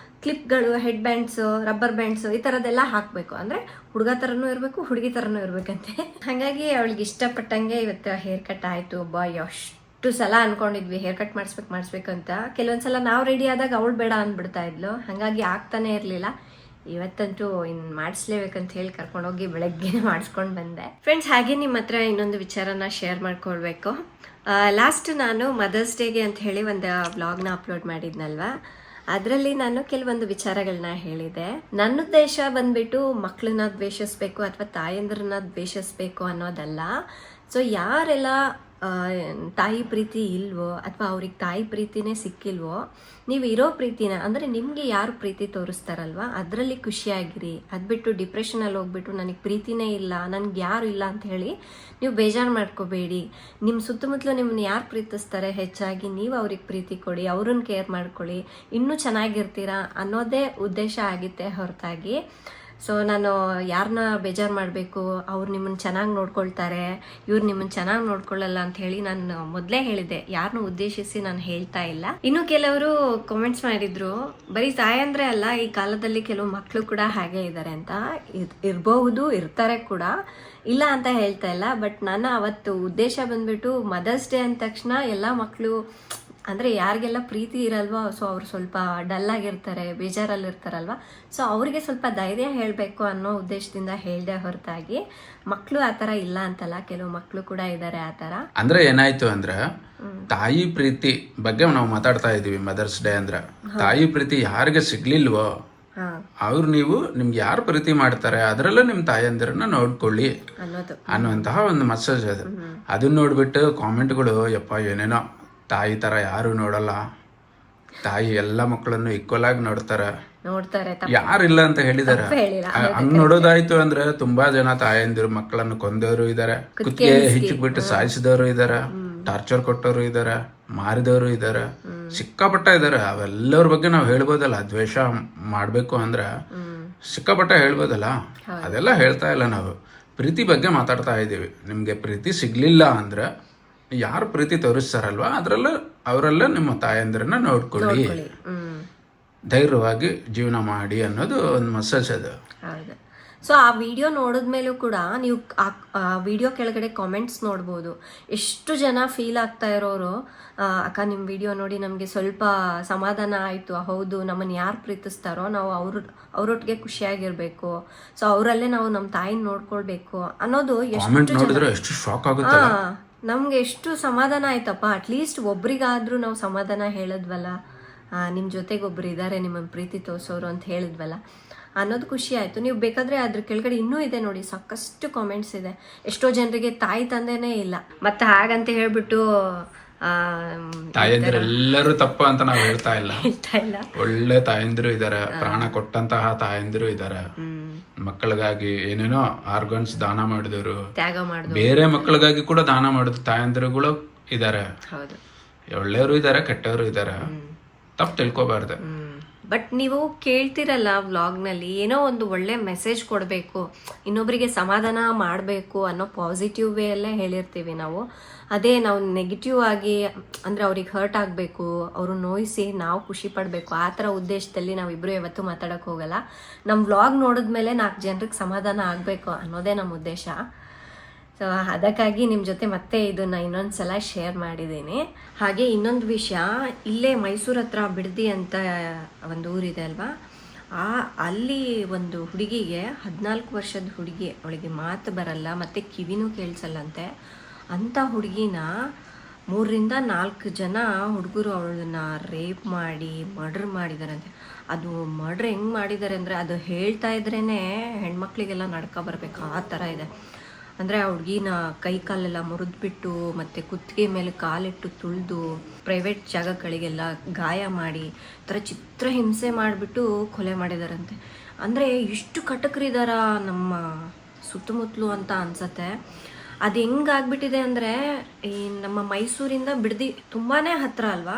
ಕ್ಲಿಪ್ಗಳು, ಹೆಡ್ ಬ್ಯಾಂಡ್ಸು, ರಬ್ಬರ್ ಬ್ಯಾಂಡ್ಸು ಈ ಥರದ್ದೆಲ್ಲ ಹಾಕಬೇಕು. ಅಂದರೆ ಹುಡುಗ ಥರನೂ ಇರಬೇಕು, ಹುಡುಗಿ ಥರನೂ ಇರಬೇಕಂತೆ. ಹಾಗಾಗಿ ಅವಳಿಗೆ ಇಷ್ಟಪಟ್ಟಂಗೆ ಇವತ್ತು ಹೇರ್ ಕಟ್ ಆಯಿತು. ಎಷ್ಟು ಸಲ ಅಂದ್ಕೊಂಡಿದ್ವಿ ಹೇರ್ ಕಟ್ ಮಾಡಿಸ್ಬೇಕು ಅಂತ. ಕೆಲವೊಂದ್ಸಲ ನಾವು ರೆಡಿ ಆದಾಗ ಅವಳು ಬೇಡ ಅಂದ್ಬಿಡ್ತಾ ಇದ್ಲು, ಹಾಗಾಗಿ ಆಗ್ತಾನೆ ಇರಲಿಲ್ಲ. ಇವತ್ತಂತೂ ಇನ್ನು ಮಾಡಿಸ್ಲೇಬೇಕಂತ ಹೇಳಿ ಕರ್ಕೊಂಡೋಗಿ ಬೆಳಗ್ಗೆ ಮಾಡಿಸ್ಕೊಂಡು ಬಂದೆ. ಫ್ರೆಂಡ್ಸ್, ಹಾಗೆ ನಿಮ್ಮ ಹತ್ರ ಇನ್ನೊಂದು ವಿಚಾರನ ಶೇರ್ ಮಾಡ್ಕೊಳ್ಬೇಕು. ಲಾಸ್ಟ್ ನಾನು ಮದರ್ಸ್ ಡೇಗೆ ಅಂತ ಹೇಳಿ ಒಂದು ವ್ಲಾಗ್ನ ಅಪ್ಲೋಡ್ ಮಾಡಿದ್ನಲ್ವಾ, ಅದರಲ್ಲಿ ನಾನು ಕೆಲವೊಂದು ವಿಚಾರಗಳನ್ನ ಹೇಳಿದೆ. ನನ್ನ ಉದ್ದೇಶ ಬಂದ್ಬಿಟ್ಟು ಮಕ್ಕಳನ್ನ ದ್ವೇಷಿಸ್ಬೇಕು ಅಥವಾ ತಾಯಂದ್ರನ್ನ ದ್ವೇಷಿಸ್ಬೇಕು ಅನ್ನೋದಲ್ಲ. ಸೊ ಯಾರೆಲ್ಲ ತಾಯಿ ಪ್ರೀತಿ ಇಲ್ವೋ ಅಥವಾ ಅವ್ರಿಗೆ ತಾಯಿ ಪ್ರೀತಿನೇ ಸಿಕ್ಕಿಲ್ವೋ, ನೀವು ಇರೋ ಪ್ರೀತಿನ ಅಂದರೆ ನಿಮಗೆ ಯಾರು ಪ್ರೀತಿ ತೋರಿಸ್ತಾರಲ್ವ ಅದರಲ್ಲಿ ಖುಷಿಯಾಗಿರಿ. ಅದು ಬಿಟ್ಟು ಡಿಪ್ರೆಷನಲ್ಲಿ ಹೋಗ್ಬಿಟ್ಟು ನನಗೆ ಪ್ರೀತಿನೇ ಇಲ್ಲ, ನನಗೆ ಯಾರು ಇಲ್ಲ ಅಂತ ಹೇಳಿ ನೀವು ಬೇಜಾರು ಮಾಡ್ಕೋಬೇಡಿ. ನಿಮ್ಮ ಸುತ್ತಮುತ್ತಲು ನಿಮ್ಮನ್ನ ಯಾರು ಪ್ರೀತಿಸ್ತಾರೆ ಹೆಚ್ಚಾಗಿ ನೀವು ಅವ್ರಿಗೆ ಪ್ರೀತಿ ಕೊಡಿ, ಅವ್ರನ್ನ ಕೇರ್ ಮಾಡ್ಕೊಳ್ಳಿ, ಇನ್ನೂ ಚೆನ್ನಾಗಿರ್ತೀರಾ ಅನ್ನೋದೇ ಉದ್ದೇಶ ಆಗಿತ್ತೆ ಹೊರತಾಗಿ. ಸೊ ನಾನು ಯಾರನ್ನ ಬೇಜಾರು ಮಾಡಬೇಕು, ಅವ್ರು ನಿಮ್ಮನ್ನು ಚೆನ್ನಾಗಿ ನೋಡ್ಕೊಳ್ತಾರೆ, ಇವ್ರು ನಿಮ್ಮನ್ನು ಚೆನ್ನಾಗಿ ನೋಡ್ಕೊಳ್ಳಲ್ಲ ಅಂತ ಹೇಳಿ ನಾನು ಮೊದಲೇ ಹೇಳಿದ್ದೆ. ಯಾರನ್ನೂ ಉದ್ದೇಶಿಸಿ ನಾನು ಹೇಳ್ತಾ ಇಲ್ಲ. ಇನ್ನು ಕೆಲವರು ಕಾಮೆಂಟ್ಸ್ ಮಾಡಿದ್ರು, ಬರೀ ತಾಯಂದ್ರೆ ಅಲ್ಲ, ಈ ಕಾಲದಲ್ಲಿ ಕೆಲವು ಮಕ್ಕಳು ಕೂಡ ಹಾಗೆ ಇದ್ದಾರೆ ಅಂತ. ಇರಬಹುದು, ಇರ್ತಾರೆ ಕೂಡ, ಇಲ್ಲ ಅಂತ ಹೇಳ್ತಾ ಇಲ್ಲ. ಬಟ್ ನಾನು ಅವತ್ತು ಉದ್ದೇಶ ಬಂದ್ಬಿಟ್ಟು ಮದರ್ಸ್ ಡೇ ಅಂದ ತಕ್ಷಣ ಎಲ್ಲ ಮಕ್ಕಳು ಅಂದರೆ ಯಾರಿಗೆಲ್ಲ ಪ್ರೀತಿ ಇರಲ್ವೋ, ಸೊ ಅವ್ರು ಸ್ವಲ್ಪ ಡಲ್ ಆಗಿರ್ತಾರೆ, ಬೇಜಾರಲ್ಲಿರ್ತಾರಲ್ವ, ಸೊ ಅವರಿಗೆ ಸ್ವಲ್ಪ ಧೈರ್ಯ ಹೇಳಬೇಕು ಅನ್ನೋ ಉದ್ದೇಶದಿಂದ ಹೇಳ್ದೆ ಹೊರತಾಗಿ ಮಕ್ಕಳು ಆ ಥರ ಇಲ್ಲ ಅಂತಲ್ಲ, ಕೆಲವು ಮಕ್ಕಳು ಕೂಡ ಇದ್ದಾರೆ ಆ ಥರ. ಅಂದ್ರೆ ಏನಾಯ್ತು ಅಂದ್ರೆ ತಾಯಿ ಪ್ರೀತಿ ಬಗ್ಗೆ ನಾವು ಮಾತಾಡ್ತಾ ಇದೀವಿ. ಮದರ್ಸ್ ಡೇ ಅಂದ್ರೆ ತಾಯಿ ಪ್ರೀತಿ ಯಾರಿಗೆ ಸಿಗ್ಲಿಲ್ವೋ ಅವ್ರು ನೀವು ನಿಮ್ಗೆ ಯಾರು ಪ್ರೀತಿ ಮಾಡ್ತಾರೆ ಅದರಲ್ಲೂ ನಿಮ್ಮ ತಾಯಂದಿರನ್ನ ನೋಡ್ಕೊಳ್ಳಿ ಅನ್ನುವಂತಹ ಒಂದು ಮೆಸೇಜ್ ಅದು. ಅದನ್ನ ನೋಡ್ಬಿಟ್ಟು ಕಾಮೆಂಟ್ಗಳು, ಯಪ್ಪ ಏನೇನೋ ತಾಯಿ ತರ ಯಾರು ನೋಡಲ್ಲ, ತಾಯಿ ಎಲ್ಲ ಮಕ್ಕಳನ್ನು ಈಕ್ವಲ್ ಆಗಿ ನೋಡ್ತಾರೆ, ಯಾರಿಲ್ಲ ಅಂತ ಹೇಳಿದಾರೆ. ಹಂಗ್ ನೋಡೋದಾಯ್ತು ಅಂದ್ರೆ ತುಂಬಾ ಜನ ತಾಯಂದಿರು ಮಕ್ಕಳನ್ನು ಕೊಂದವರು ಇದಾರೆ, ಕುತ್ತಿಗೆ ಹಿಚ್ಚಿಬಿಟ್ಟು ಸಾಯಿಸಿದವರು ಇದಾರೆ, ಟಾರ್ಚರ್ ಕೊಟ್ಟವರು ಇದಾರೆ, ಮಾರಿದವರು ಇದಾರೆ, ಸಿಕ್ಕಾಪಟ್ಟ ಇದಾರೆ. ಅವೆಲ್ಲರ ಬಗ್ಗೆ ನಾವು ಹೇಳ್ಬೋದಲ್ಲ, ದ್ವೇಷ ಮಾಡ್ಬೇಕು ಅಂದ್ರೆ ಸಿಕ್ಕಾಪಟ್ಟ ಹೇಳ್ಬೋದಲ್ಲ. ಅದೆಲ್ಲ ಹೇಳ್ತಾ ಇಲ್ಲ ನಾವು. ಪ್ರೀತಿ ಬಗ್ಗೆ ಮಾತಾಡ್ತಾ ಇದ್ದೀವಿ. ನಿಮಗೆ ಪ್ರೀತಿ ಸಿಗ್ಲಿಲ್ಲ ಅಂದ್ರೆ ಯಾರು ಪ್ರೀತಿ ತೋರಿಸ್ತಾರಲ್ವಾ ಅವರೆಲ್ಲ ನಿಮ್ಮ ತಾಯಂದ್ರನ್ನ ನೋಡ್ಕೊಳ್ಳಿ, ಧೈರ್ಯವಾಗಿ ಜೀವನ ಮಾಡಿ ಅನ್ನೋದು ಒಂದು ಮೆಸೇಜ್ ಅದು. ಹೌದು. ಸೊ ಆ ವಿಡಿಯೋ ನೋಡಿದ್ಮೇಲೂ ಕೂಡ ನೀವು ಆ ವಿಡಿಯೋ ಕೆಳಗಡೆ ಕಾಮೆಂಟ್ಸ್ ನೋಡ್ಬೋದು. ಎಷ್ಟು ಜನ ಫೀಲ್ ಆಗ್ತಾ ಇರೋರು, ಅಕ್ಕ ನಿಮ್ಮ ವಿಡಿಯೋ ನೋಡಿ ನಮಗೆ ಸ್ವಲ್ಪ ಸಮಾಧಾನ ಆಯಿತು, ಹೌದು ನಮ್ಮನ್ನು ಯಾರು ಪ್ರೀತಿಸ್ತಾರೋ ನಾವು ಅವರೊಟ್ಟಿಗೆ ಖುಷಿಯಾಗಿರ್ಬೇಕು, ಸೊ ಅವರಲ್ಲೇ ನಾವು ನಮ್ಮ ತಾಯಿನ ನೋಡ್ಕೊಳ್ಬೇಕು ಅನ್ನೋದು ಎಷ್ಟು ಶಾಕ್ ಆಗುತ್ತೆ. ನಮ್ಗೆ ಎಷ್ಟು ಸಮಾಧಾನ ಆಯ್ತಪ್ಪ, ಅಟ್ಲೀಸ್ಟ್ ಒಬ್ರಿಗಾದ್ರೂ ನಾವು ಸಮಾಧಾನ ಹೇಳಿದ್ವಲ್ಲ, ನಿಮ್ಮ ಜೊತೆಗೆ ಒಬ್ರು ಇದ್ದಾರೆ ನಿಮ್ಮನ್ನು ಪ್ರೀತಿ ತೋರಿಸೋರು ಅಂತ ಹೇಳಿದ್ವಲ್ಲ ಅನ್ನೋದು ಖುಷಿ ಆಯಿತು. ನೀವು ಬೇಕಾದರೆ ಅದ್ರ ಕೆಳಗಡೆ ಇನ್ನೂ ಇದೆ ನೋಡಿ, ಸಾಕಷ್ಟು ಕಾಮೆಂಟ್ಸ್ ಇದೆ. ಎಷ್ಟೋ ಜನರಿಗೆ ತಾಯಿ ತಂದೆನೇ ಇಲ್ಲ. ಮತ್ತೆ ಹಾಗಂತ ಹೇಳ್ಬಿಟ್ಟು ತಾಯಂದಿರೆಲ್ಲರೂ ತಪ್ಪು ಅಂತ ನಾವು ಹೇಳ್ತಾ ಇಲ್ಲ. ಒಳ್ಳೆ ತಾಯಂದಿರು ಇದಾರೆ, ಪ್ರಾಣ ಕೊಟ್ಟಂತಹ ತಾಯಂದಿರು ಇದಾರೆ. ಮಕ್ಕಳಿಗಾಗಿ ಏನೇನೋ ಆರ್ಗನ್ಸ್ ದಾನ ಮಾಡಿದವರು, ತ್ಯಾಗ ಮಾಡಿದ್ರು, ಬೇರೆ ಮಕ್ಕಳಿಗಾಗಿ ಕೂಡ ದಾನ ಮಾಡಿದ ತಾಯಂದಿರುಗಳು ಇದಾರೆ. ಒಳ್ಳೆಯವರು ಇದಾರೆ, ಕೆಟ್ಟವರು ಇದಾರೆ, ತಪ್ಪು ತಿಳ್ಕೊಬಾರ್ದು. ಬಟ್ ನೀವು ಕೇಳ್ತಿರಲ್ಲ ವ್ಲಾಗ್ನಲ್ಲಿ, ಏನೋ ಒಂದು ಒಳ್ಳೆ ಮೆಸೇಜ್ ಕೊಡಬೇಕು, ಇನ್ನೊಬ್ಬರಿಗೆ ಸಮಾಧಾನ ಮಾಡಬೇಕು ಅನ್ನೋ ಪಾಸಿಟಿವ್ ವೇ ಅಲ್ಲೇ ಹೇಳಿರ್ತೀವಿ ನಾವು. ಅದೇ ನಾವು ನೆಗೆಟಿವ್ ಆಗಿ ಅಂದರೆ ಅವ್ರಿಗೆ ಹರ್ಟ್ ಆಗಬೇಕು, ಅವರು ನೋಯಿಸಿ ನಾವು ಖುಷಿ ಪಡಬೇಕು, ಆ ಥರ ಉದ್ದೇಶದಲ್ಲಿ ನಾವಿಬ್ಬರು ಯಾವತ್ತೂ ಮಾತಾಡೋಕ್ಕೆ ಹೋಗಲ್ಲ. ನಮ್ಮ ವ್ಲಾಗ್ ನೋಡಿದ್ಮೇಲೆ 4 ಜನರಿಗೆ ಸಮಾಧಾನ ಆಗಬೇಕು ಅನ್ನೋದೇ ನಮ್ಮ ಉದ್ದೇಶ. ಸೊ ಅದಕ್ಕಾಗಿ ನಿಮ್ಮ ಜೊತೆ ಮತ್ತೆ ಇದನ್ನು ಇನ್ನೊಂದು ಸಲ ಶೇರ್ ಮಾಡಿದ್ದೀನಿ. ಹಾಗೆ ಇನ್ನೊಂದು ವಿಷಯ, ಇಲ್ಲೇ ಮೈಸೂರು ಹತ್ರ ಬಿಡದಿ ಅಂತ ಒಂದು ಊರಿದೆ ಅಲ್ವಾ, ಅಲ್ಲಿ ಒಂದು ಹುಡುಗಿಗೆ 14 ವರ್ಷದ ಹುಡುಗಿ, ಅವಳಿಗೆ ಮಾತು ಬರಲ್ಲ ಮತ್ತು ಕಿವಿನೂ ಕೇಳಿಸಲ್ಲಂತೆ. ಅಂಥ ಹುಡುಗಿನ 3ರಿಂದ 4 ಜನ ಹುಡುಗರು ಅವಳನ್ನ ರೇಪ್ ಮಾಡಿ ಮರ್ಡರ್ ಮಾಡಿದಾರಂತೆ. ಅದು ಮರ್ಡರ್ ಹೆಂಗೆ ಮಾಡಿದ್ದಾರೆ ಅಂದರೆ ಅದು ಹೇಳ್ತಾ ಇದ್ರೇ ಹೆಣ್ಮಕ್ಳಿಗೆಲ್ಲ ನಡ್ಕ ಬರಬೇಕು, ಆ ಥರ ಇದೆ. ಅಂದರೆ ಆ ಹುಡುಗಿನ ಕೈ ಕಾಲೆಲ್ಲ ಮುರಿದ್ಬಿಟ್ಟು ಮತ್ತು ಕುತ್ತಿಗೆ ಮೇಲೆ ಕಾಲಿಟ್ಟು ತುಳಿದು ಪ್ರೈವೇಟ್ ಜಾಗಗಳಿಗೆಲ್ಲ ಗಾಯ ಮಾಡಿ ಥರ ಚಿತ್ರ ಹಿಂಸೆ ಮಾಡಿಬಿಟ್ಟು ಕೊಲೆ ಮಾಡಿದಾರಂತೆ. ಅಂದರೆ ಇಷ್ಟು ಕಟಕರಿದಾರ ನಮ್ಮ ಸುತ್ತಮುತ್ತಲು ಅಂತ ಅನ್ಸತ್ತೆ. ಅದು ಹೆಂಗಾಗ್ಬಿಟ್ಟಿದೆ ಅಂದರೆ, ಈ ನಮ್ಮ ಮೈಸೂರಿಂದ ಬಿಡದಿ ತುಂಬಾ ಹತ್ತಿರ ಅಲ್ವಾ,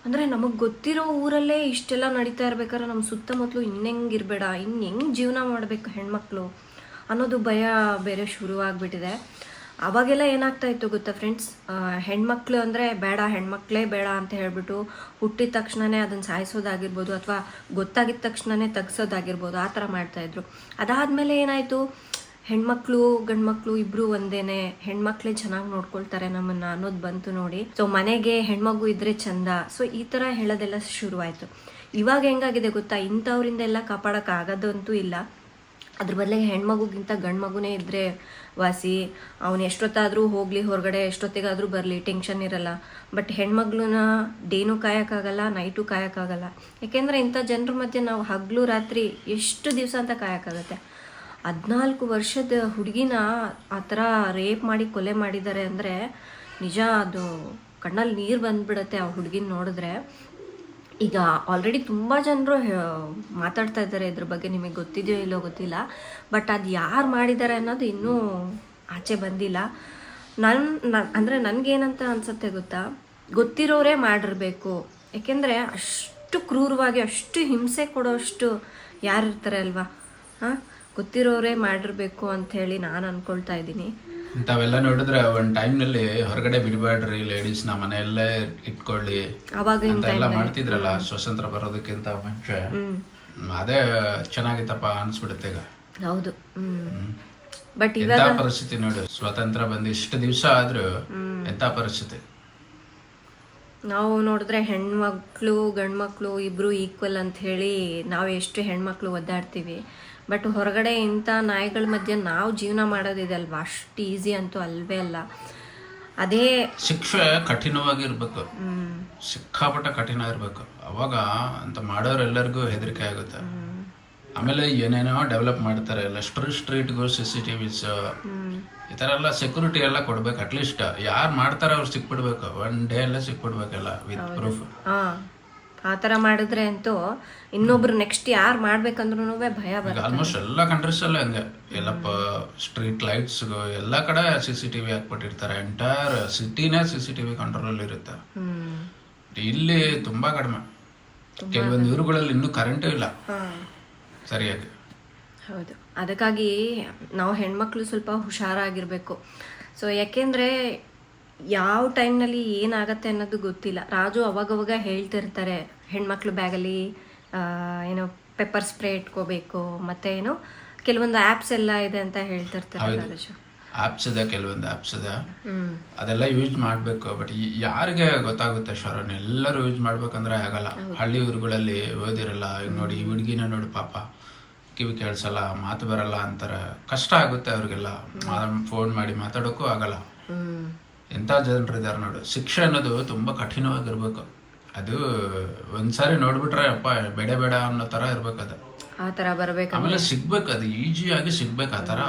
ಅಂದರೆ ನಮಗೆ ಗೊತ್ತಿರೋ ಊರಲ್ಲೇ ಇಷ್ಟೆಲ್ಲ ನಡೀತಾ ಇರ್ಬೇಕಾದ್ರೆ ನಮ್ಮ ಸುತ್ತಮುತ್ತಲು ಇನ್ನೆಂಗಿರಬೇಡ, ಹೆಂಗೆ ಜೀವನ ಮಾಡಬೇಕು ಹೆಣ್ಮಕ್ಳು ಅನ್ನೋದು ಭಯ ಬೇರೆ ಶುರುವಾಗ್ಬಿಟ್ಟಿದೆ. ಅವಾಗೆಲ್ಲ ಏನಾಗ್ತಾ ಇತ್ತು ಗೊತ್ತಾ ಫ್ರೆಂಡ್ಸ್, ಹೆಣ್ಮಕ್ಳು ಅಂದರೆ ಬೇಡ, ಹೆಣ್ಮಕ್ಳೇ ಬೇಡ ಅಂತ ಹೇಳ್ಬಿಟ್ಟು ಹುಟ್ಟಿದ ತಕ್ಷಣವೇ ಅದನ್ನು ಸಾಯಿಸೋದಾಗಿರ್ಬೋದು, ಅಥವಾ ಗೊತ್ತಾಗಿದ್ದ ತಕ್ಷಣವೇ ತೆಗ್ಸೋದಾಗಿರ್ಬೋದು, ಆ ಥರ ಮಾಡ್ತಾಯಿದ್ರು. ಅದಾದಮೇಲೆ ಏನಾಯಿತು, ಹೆಣ್ಮಕ್ಳು ಗಂಡ್ಮಕ್ಳು ಇಬ್ಬರು ಒಂದೇನೆ, ಹೆಣ್ಮಕ್ಳೇ ಚೆನ್ನಾಗಿ ನೋಡ್ಕೊಳ್ತಾರೆ ನಮ್ಮನ್ನು ಅನ್ನೋದು ಬಂತು ನೋಡಿ. ಸೊ ಮನೆಗೆ ಹೆಣ್ಮಗು ಇದ್ದರೆ ಚಂದ, ಸೊ ಈ ಥರ ಹೇಳೋದೆಲ್ಲ ಶುರುವಾಯಿತು. ಇವಾಗ ಹೆಂಗಾಗಿದೆ ಗೊತ್ತಾ, ಇಂಥವ್ರಿಂದ ಎಲ್ಲ ಕಾಪಾಡೋಕ್ಕಾಗೋದಂತೂ ಇಲ್ಲ. ಅದ್ರ ಬದಲಿಗೆ ಹೆಣ್ಮಗುಗಿಂತ ಗಂಡು ಮಗುನೇ ಇದ್ದರೆ ವಾಸಿ, ಅವನು ಎಷ್ಟೊತ್ತಾದರೂ ಹೋಗಲಿ ಹೊರಗಡೆ, ಎಷ್ಟೊತ್ತಿಗಾದರೂ ಬರಲಿ, ಟೆನ್ಷನ್ ಇರಲ್ಲ. ಬಟ್ ಹೆಣ್ಮಗ್ಳನ್ನ ಡೇನೂ ಕಾಯೋಕ್ಕಾಗಲ್ಲ, ನೈಟು ಕಾಯೋಕ್ಕಾಗಲ್ಲ. ಯಾಕೆಂದರೆ ಇಂಥ ಜನರ ಮಧ್ಯೆ ನಾವು ಹಗಲು ರಾತ್ರಿ ಎಷ್ಟು ದಿವಸ ಅಂತ ಕಾಯೋಕ್ಕಾಗತ್ತೆ. 14 ವರ್ಷದ ಹುಡುಗಿನ ಆ ಥರ ರೇಪ್ ಮಾಡಿ ಕೊಲೆ ಮಾಡಿದ್ದಾರೆ ಅಂದರೆ ನಿಜ ಅದು ಕಣ್ಣಲ್ಲಿ ನೀರು ಬಂದುಬಿಡುತ್ತೆ ಆ ಹುಡುಗಿನ ನೋಡಿದ್ರೆ. ಈಗ ಆಲ್ರೆಡಿ ತುಂಬ ಜನರು ಮಾತಾಡ್ತಾ ಇದ್ದಾರೆ ಇದ್ರ ಬಗ್ಗೆ, ನಿಮಗೆ ಗೊತ್ತಿದೆಯೋ ಇಲ್ಲೋ ಗೊತ್ತಿಲ್ಲ. ಬಟ್ ಅದು ಯಾರು ಮಾಡಿದ್ದಾರೆ ಅನ್ನೋದು ಇನ್ನೂ ಆಚೆ ಬಂದಿಲ್ಲ. ಅಂದರೆ ನನಗೇನಂತ ಅನಿಸುತ್ತೆ ಗೊತ್ತಾ, ಗೊತ್ತಿರೋರೇ ಮಾಡಿರಬೇಕು. ಏಕೆಂದರೆ ಅಷ್ಟು ಕ್ರೂರವಾಗಿ ಅಷ್ಟು ಹಿಂಸೆ ಕೊಡೋಷ್ಟು ಯಾರಿರ್ತಾರೆ ಅಲ್ವಾ, ಗೊತ್ತಿರೋರೇ ಮಾಡಿರಬೇಕು ಅಂಥೇಳಿ ನಾನು ಅಂದ್ಕೊಳ್ತಾ ಇದ್ದೀನಿ. ಇಂಥವೆಲ್ಲ ನೋಡಿದ್ರೆ ಒಂದು ಟೈಮ್ನಲ್ಲಿ ಹೊರಗಡೆ ಬಿಡಬೇಡ್ರಿ, ಲೇಡೀಸ್ನ ಮನೆಯಲ್ಲೇ ಇಟ್ಕೊಳ್ಳಿ ಅಂತೆಲ್ಲ ಮಾಡ್ತಿದ್ರಲ್ಲ ಸ್ವತಂತ್ರ ಬರೋದಕ್ಕಿಂತ ಮುಂಚೆ. ಅದೇ ಚೆನ್ನಾಗಿತ್ತಪ್ಪ ಅನ್ಸ್ಬಿಡುತ್ತೆ ಈಗ. ಹೌದು. ಬಟ್ ಎಂಥ ಪರಿಸ್ಥಿತಿ ನೋಡಿ, ಸ್ವತಂತ್ರ ಬಂದು ಇಷ್ಟು ದಿವಸ ಆದ್ರೂ ಎಂಥ ಪರಿಸ್ಥಿತಿ. ನಾವು ನೋಡಿದ್ರೆ ಹೆಣ್ಮಕ್ಳು ಗಂಡ್ಮಕ್ಳು ಇಬ್ಬರು ಈಕ್ವಲ್ ಅಂತ ಹೇಳಿ ನಾವು ಎಷ್ಟು ಹೆಣ್ಮಕ್ಳು ಒದ್ದಾಡ್ತೀವಿ. ಬಟ್ ಹೊರಗಡೆ ಇಂಥ ನಾಯಿಗಳ ಮಧ್ಯೆ ನಾವು ಜೀವನ ಮಾಡೋದಿದೆ ಅಲ್ವಾ, ಅಷ್ಟು ಈಸಿ ಅಂತೂ ಅಲ್ವೇ ಅಲ್ಲ. ಅದೇ ಶಿಕ್ಷೆ ಕಠಿಣವಾಗಿರ್ಬೇಕು, ಸಿಕ್ಕಾಪಟ್ಟ ಕಠಿಣ ಇರಬೇಕು. ಅವಾಗ ಅಂತ ಮಾಡೋರೆಲ್ಲರಿಗೂ ಹೆದರಿಕೆ ಆಗುತ್ತೆ. ಆಮೇಲೆ ಏನೇನೋ ಡೆವಲಪ್ ಮಾಡ್ತಾರೆ ಎಲ್ಲ, ಸ್ಟ್ರೀಟ್ಗೂ CCTVs ಈ ಥರ ಎಲ್ಲ ಸೆಕ್ಯೂರಿಟಿ ಎಲ್ಲ ಕೊಡ್ಬೇಕು. ಅಟ್ಲೀಸ್ಟ್ ಯಾರು ಮಾಡ್ತಾರೆ ಅವ್ರು ಸಿಕ್ಬಿಡ್ಬೇಕು, 1 ಡೇ ಎಲ್ಲ ಸಿಕ್ಬಿಡ್ಬೇಕಲ್ಲ ವಿತ್ ಪ್ರೂಫ್. ಆ ಥರ ಮಾಡಿದ್ರೆ ಅಂತೂ ಇನ್ನೊಬ್ರು ನೆಕ್ಸ್ಟ್ ಯಾರು ಮಾಡ್ಬೇಕಂದ್ರೂ ಭಯ ಬರುತ್ತೆ. ಆಲ್ಮೋಸ್ಟ್ ಎಲ್ಲ ಕಂಟ್ರೀಸ್ ಅಲ್ಲೇ ಹಂಗೆ ಎಲ್ಲಪ್ಪ, ಸ್ಟ್ರೀಟ್ ಲೈಟ್ಸ್ ಎಲ್ಲ ಕಡೆ CCTV ಹಾಕ್ಬಿಟ್ಟಿರ್ತಾರೆ. ಎಂಟೈರ್ ಸಿಟಿನೇ CCTV ಕಂಟ್ರೋಲ್ ಇರುತ್ತೆ. ಇಲ್ಲಿ ತುಂಬಾ ಕಡಿಮೆ, ಕೆಲವೊಂದು ಊರುಗಳಲ್ಲಿ ಇನ್ನೂ ಕರೆಂಟೂ ಇಲ್ಲ ಸರಿಯಾಗಿ. ಹೌದು, ಅದಕ್ಕಾಗಿ ನಾವು ಹೆಣ್ಮಕ್ಳು ಸ್ವಲ್ಪ ಹುಷಾರಾಗಿರಬೇಕು. ಸೊ ಯಾಕೆಂದರೆ ಯಾವ ಟೈಮ್ನಲ್ಲಿ ಏನಾಗತ್ತೆ ಅನ್ನೋದು ಗೊತ್ತಿಲ್ಲ. ರಾಜು ಅವಾಗವಾಗ ಹೇಳ್ತಿರ್ತಾರೆ, ಹೆಣ್ಮಕ್ಳು ಬ್ಯಾಗಲ್ಲಿ ಏನೋ ಪೆಪ್ಪರ್ ಸ್ಪ್ರೇ ಇಟ್ಕೋಬೇಕು, ಮತ್ತು ಏನೋ ಕೆಲವೊಂದು ಆ್ಯಪ್ಸ್ ಎಲ್ಲ ಇದೆ ಅಂತ ಹೇಳ್ತಿರ್ತಾರೆ ರಾಜು. ಆ್ಯಪ್ಸ್ ಇದೆ, ಕೆಲವೊಂದು ಆ್ಯಪ್ಸ್ ಇದೆ, ಅದೆಲ್ಲ ಯೂಸ್ ಮಾಡಬೇಕು. ಬಟ್ ಯಾರಿಗೆ ಗೊತ್ತಾಗುತ್ತೆ ಶರಣ್, ಎಲ್ಲರೂ ಯೂಸ್ ಮಾಡ್ಬೇಕಂದ್ರೆ ಆಗಲ್ಲ. ಹಳ್ಳಿ ಊರುಗಳಲ್ಲಿ ಓದಿರಲ್ಲ. ಈಗ ನೋಡಿ, ಈ ಹುಡುಗಿನ ನೋಡಿ ಪಾಪ, ಕಿವಿ ಕೇಳಿಸಲ್ಲ, ಮಾತು ಬರಲ್ಲ ಅಂತಾರೆ. ಕಷ್ಟ ಆಗುತ್ತೆ ಅವ್ರಿಗೆಲ್ಲ, ಫೋನ್ ಮಾಡಿ ಮಾತಾಡೋಕ್ಕೂ ಆಗಲ್ಲ. ಎಂಥ ಜನರಿದ್ದಾರೆ ನೋಡು. ಶಿಕ್ಷೆ ಅನ್ನೋದು ತುಂಬ ಕಠಿಣವಾಗಿರ್ಬೇಕು. ಅದು ಒಂದ್ಸಾರಿ ನೋಡ್ಬಿಟ್ರೆ ಅಪ್ಪ ಬೇಡ ಬೇಡ ಅನ್ನೋ ಥರ ಇರ್ಬೇಕು. ಅದು ಆ ಥರ ಬರಬೇಕು, ಆಮೇಲೆ ಸಿಗ್ಬೇಕು, ಅದು ಈಸಿಯಾಗಿ ಸಿಗ್ಬೇಕು. ಆ ಥರ